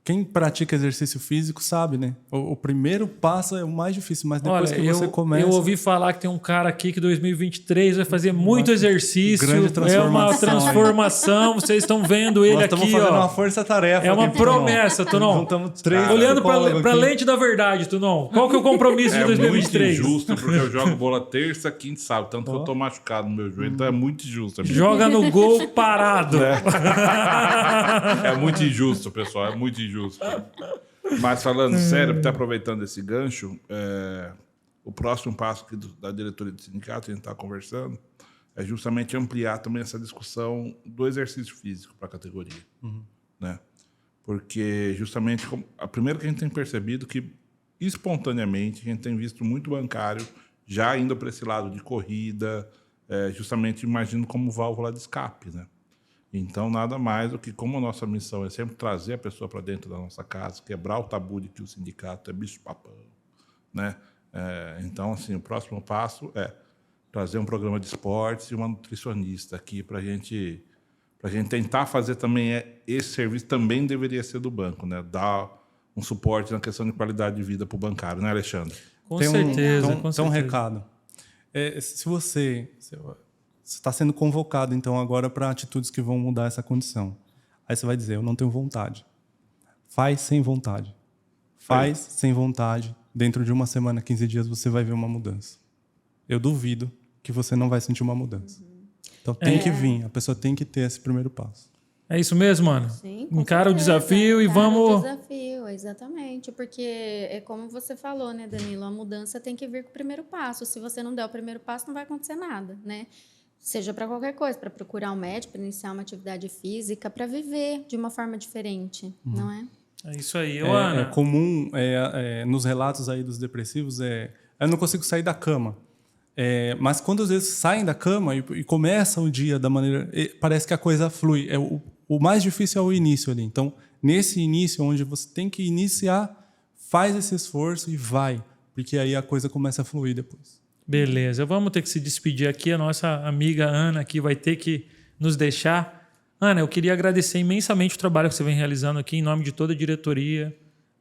Quem pratica exercício físico sabe, né? O primeiro passo é o mais difícil, mas depois que você começa... Eu ouvi falar que tem um cara aqui que 2023 vai fazer muito exercício. Grande transformação. É uma transformação. Vocês estão vendo ele Nós aqui, estamos fazendo uma força-tarefa. É uma aqui, promessa, Tunon. Juntamos 3 Olhando para a lente da verdade, Tunon. Qual que é o compromisso de 2023? É muito injusto, porque eu jogo bola terça, quinta e sábado. Tanto que eu tô machucado no meu joelho, então é muito injusto. Joga no gol parado. É muito injusto, pessoal. É muito injusto. Mas falando sério, até aproveitando esse gancho, o próximo passo aqui da diretoria do sindicato, a gente está conversando, é justamente ampliar também essa discussão do exercício físico para a categoria. Né? Porque justamente, a primeira que a gente tem percebido que, espontaneamente, a gente tem visto muito bancário já indo para esse lado de corrida, justamente imagino como válvula de escape, né? Então, nada mais do que, como a nossa missão é sempre trazer a pessoa para dentro da nossa casa, quebrar o tabu de que o sindicato é bicho-papão, né? Então, assim, o próximo passo é trazer um programa de esportes e uma nutricionista aqui para a gente tentar fazer também esse serviço também deveria ser do banco, né? Dar um suporte na questão de qualidade de vida para o bancário, né, Alexandre? Com certeza. Tem um recado. Se você está sendo convocado, então, agora para atitudes que vão mudar essa condição. Aí você vai dizer, eu não tenho vontade. Faz sem vontade. Faz sem vontade. Dentro de uma semana, 15 dias, você vai ver uma mudança. Eu duvido que você não vai sentir uma mudança. Então, tem que vir. A pessoa tem que ter esse primeiro passo. É isso mesmo, mano? Sim, encara o desafio e vamos... o desafio, exatamente. Porque é como você falou, né, Danilo? A mudança tem que vir com o primeiro passo. Se você não der o primeiro passo, não vai acontecer nada, né? Seja para qualquer coisa, para procurar um médico, para iniciar uma atividade física, para viver de uma forma diferente, não é? É isso aí. Ana. É comum, nos relatos aí dos depressivos, eu não consigo sair da cama. Mas quando às vezes saem da cama e começam o dia da maneira... Parece que a coisa flui. O mais difícil é o início ali. Então, nesse início, onde você tem que iniciar, faz esse esforço e vai. Porque aí a coisa começa a fluir depois. Beleza, vamos ter que se despedir aqui. A nossa amiga Ana aqui vai ter que nos deixar. Ana, eu queria agradecer imensamente o trabalho que você vem realizando aqui em nome de toda a diretoria.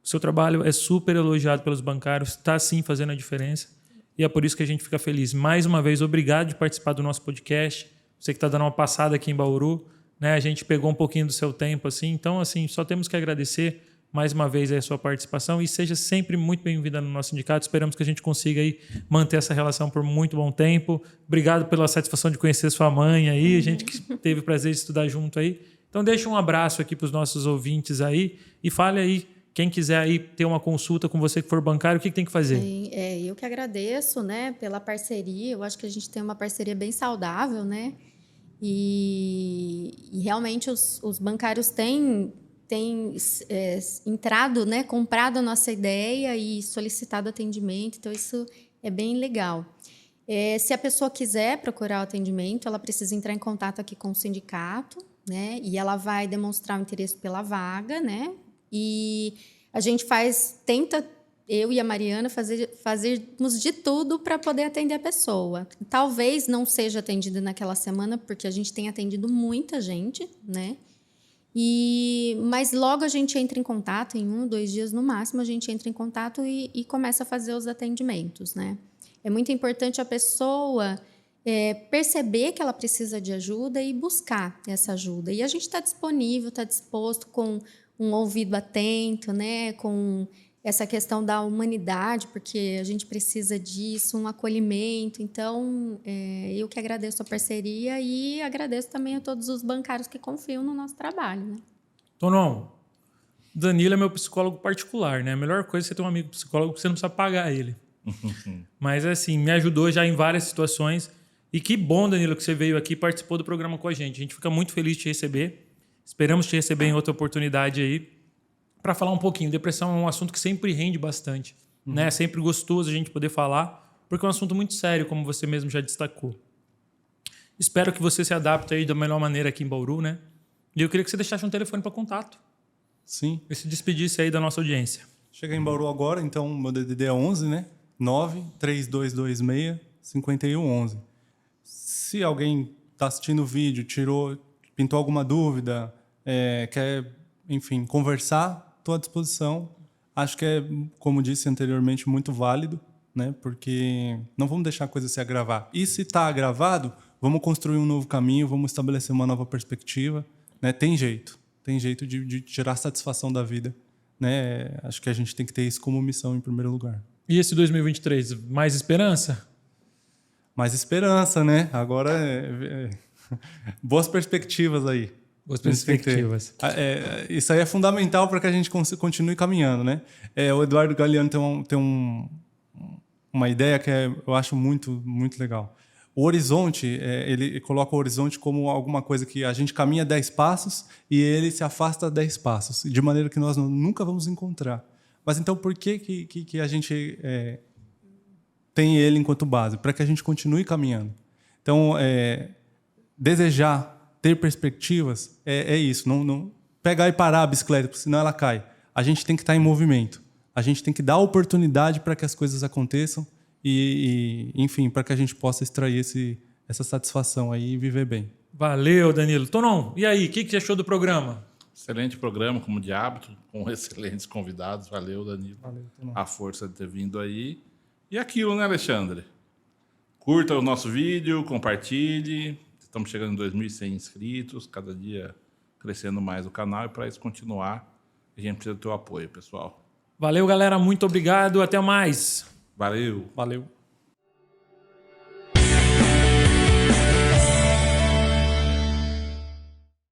O seu trabalho é super elogiado pelos bancários, está sim fazendo a diferença. E é por isso que a gente fica feliz. Mais uma vez, obrigado de participar do nosso podcast. Você que está dando uma passada aqui em Bauru, né? A gente pegou um pouquinho do seu tempo, assim. Então, assim, só temos que agradecer mais uma vez a sua participação e seja sempre muito bem-vinda no nosso sindicato. Esperamos que a gente consiga aí manter essa relação por muito bom tempo. Obrigado pela satisfação de conhecer sua mãe aí, a gente que teve o prazer de estudar junto aí. Então deixa um abraço aqui para os nossos ouvintes aí e fale aí, quem quiser aí ter uma consulta com você que for bancário, o que tem que fazer? Eu que agradeço, né, pela parceria. Eu acho que a gente tem uma parceria bem saudável, né? E realmente os bancários têm entrado, né, comprado a nossa ideia e solicitado atendimento, então isso é bem legal. Se a pessoa quiser procurar o atendimento, ela precisa entrar em contato aqui com o sindicato, né, e ela vai demonstrar o interesse pela vaga, né, e a gente tenta, eu e a Mariana, fazermos de tudo para poder atender a pessoa. Talvez não seja atendida naquela semana, porque a gente tem atendido muita gente, né, mas logo a gente entra em contato, em 1 ou 2 dias no máximo, a gente entra em contato e começa a fazer os atendimentos, né? É muito importante a pessoa perceber que ela precisa de ajuda e buscar essa ajuda. E a gente está disponível, está disposto com um ouvido atento, né? Com essa questão da humanidade, porque a gente precisa disso, um acolhimento. Então, eu que agradeço a parceria e agradeço também a todos os bancários que confiam no nosso trabalho, né? Tonon, Danilo é meu psicólogo particular, né? A melhor coisa é você ter um amigo psicólogo que você não precisa pagar ele. Mas, assim, me ajudou já em várias situações. E que bom, Danilo, que você veio aqui e participou do programa com a gente. A gente fica muito feliz de te receber. Esperamos te receber em outra oportunidade aí para falar um pouquinho. Depressão é um assunto que sempre rende bastante. Né? É sempre gostoso a gente poder falar, porque é um assunto muito sério, como você mesmo já destacou. Espero que você se adapte aí da melhor maneira aqui em Bauru, né? E eu queria que você deixasse um telefone para contato. Sim. E se despedisse aí da nossa audiência. Cheguei em Bauru agora, então meu DDD é 11, né? 9-3226-5111. Se alguém está assistindo o vídeo, pintou alguma dúvida, quer, enfim, conversar, estou à disposição. Acho que é, como disse anteriormente, muito válido, né? Porque não vamos deixar a coisa se agravar. E se está agravado, vamos construir um novo caminho, vamos estabelecer uma nova perspectiva, né? Tem jeito de tirar satisfação da vida, né? Acho que a gente tem que ter isso como missão em primeiro lugar. E esse 2023, mais esperança? Mais esperança, né? Agora, boas perspectivas aí. Boas perspectivas. Isso aí é fundamental para que a gente continue caminhando, né? O Eduardo Galeano tem uma ideia que eu acho muito, muito legal. O horizonte, ele coloca o horizonte como alguma coisa que a gente caminha 10 passos e ele se afasta 10 passos, de maneira que nós nunca vamos encontrar. Mas então por que a gente tem ele enquanto base? Para que a gente continue caminhando. Então, desejar ter perspectivas é isso. Não pegar e parar a bicicleta, porque senão ela cai. A gente tem que estar em movimento. A gente tem que dar oportunidade para que as coisas aconteçam e enfim, para que a gente possa extrair essa satisfação aí e viver bem. Valeu, Danilo. Tonon, e aí, o que você achou do programa? Excelente programa, como de hábito, com excelentes convidados. Valeu, Danilo. Valeu, Tonon. A força de ter vindo aí. E aquilo, né, Alexandre? Curta o nosso vídeo, compartilhe. Estamos chegando em 2.100 inscritos, cada dia crescendo mais o canal. E para isso continuar, a gente precisa do teu apoio, pessoal. Valeu, galera. Muito obrigado. Até mais. Valeu. Valeu.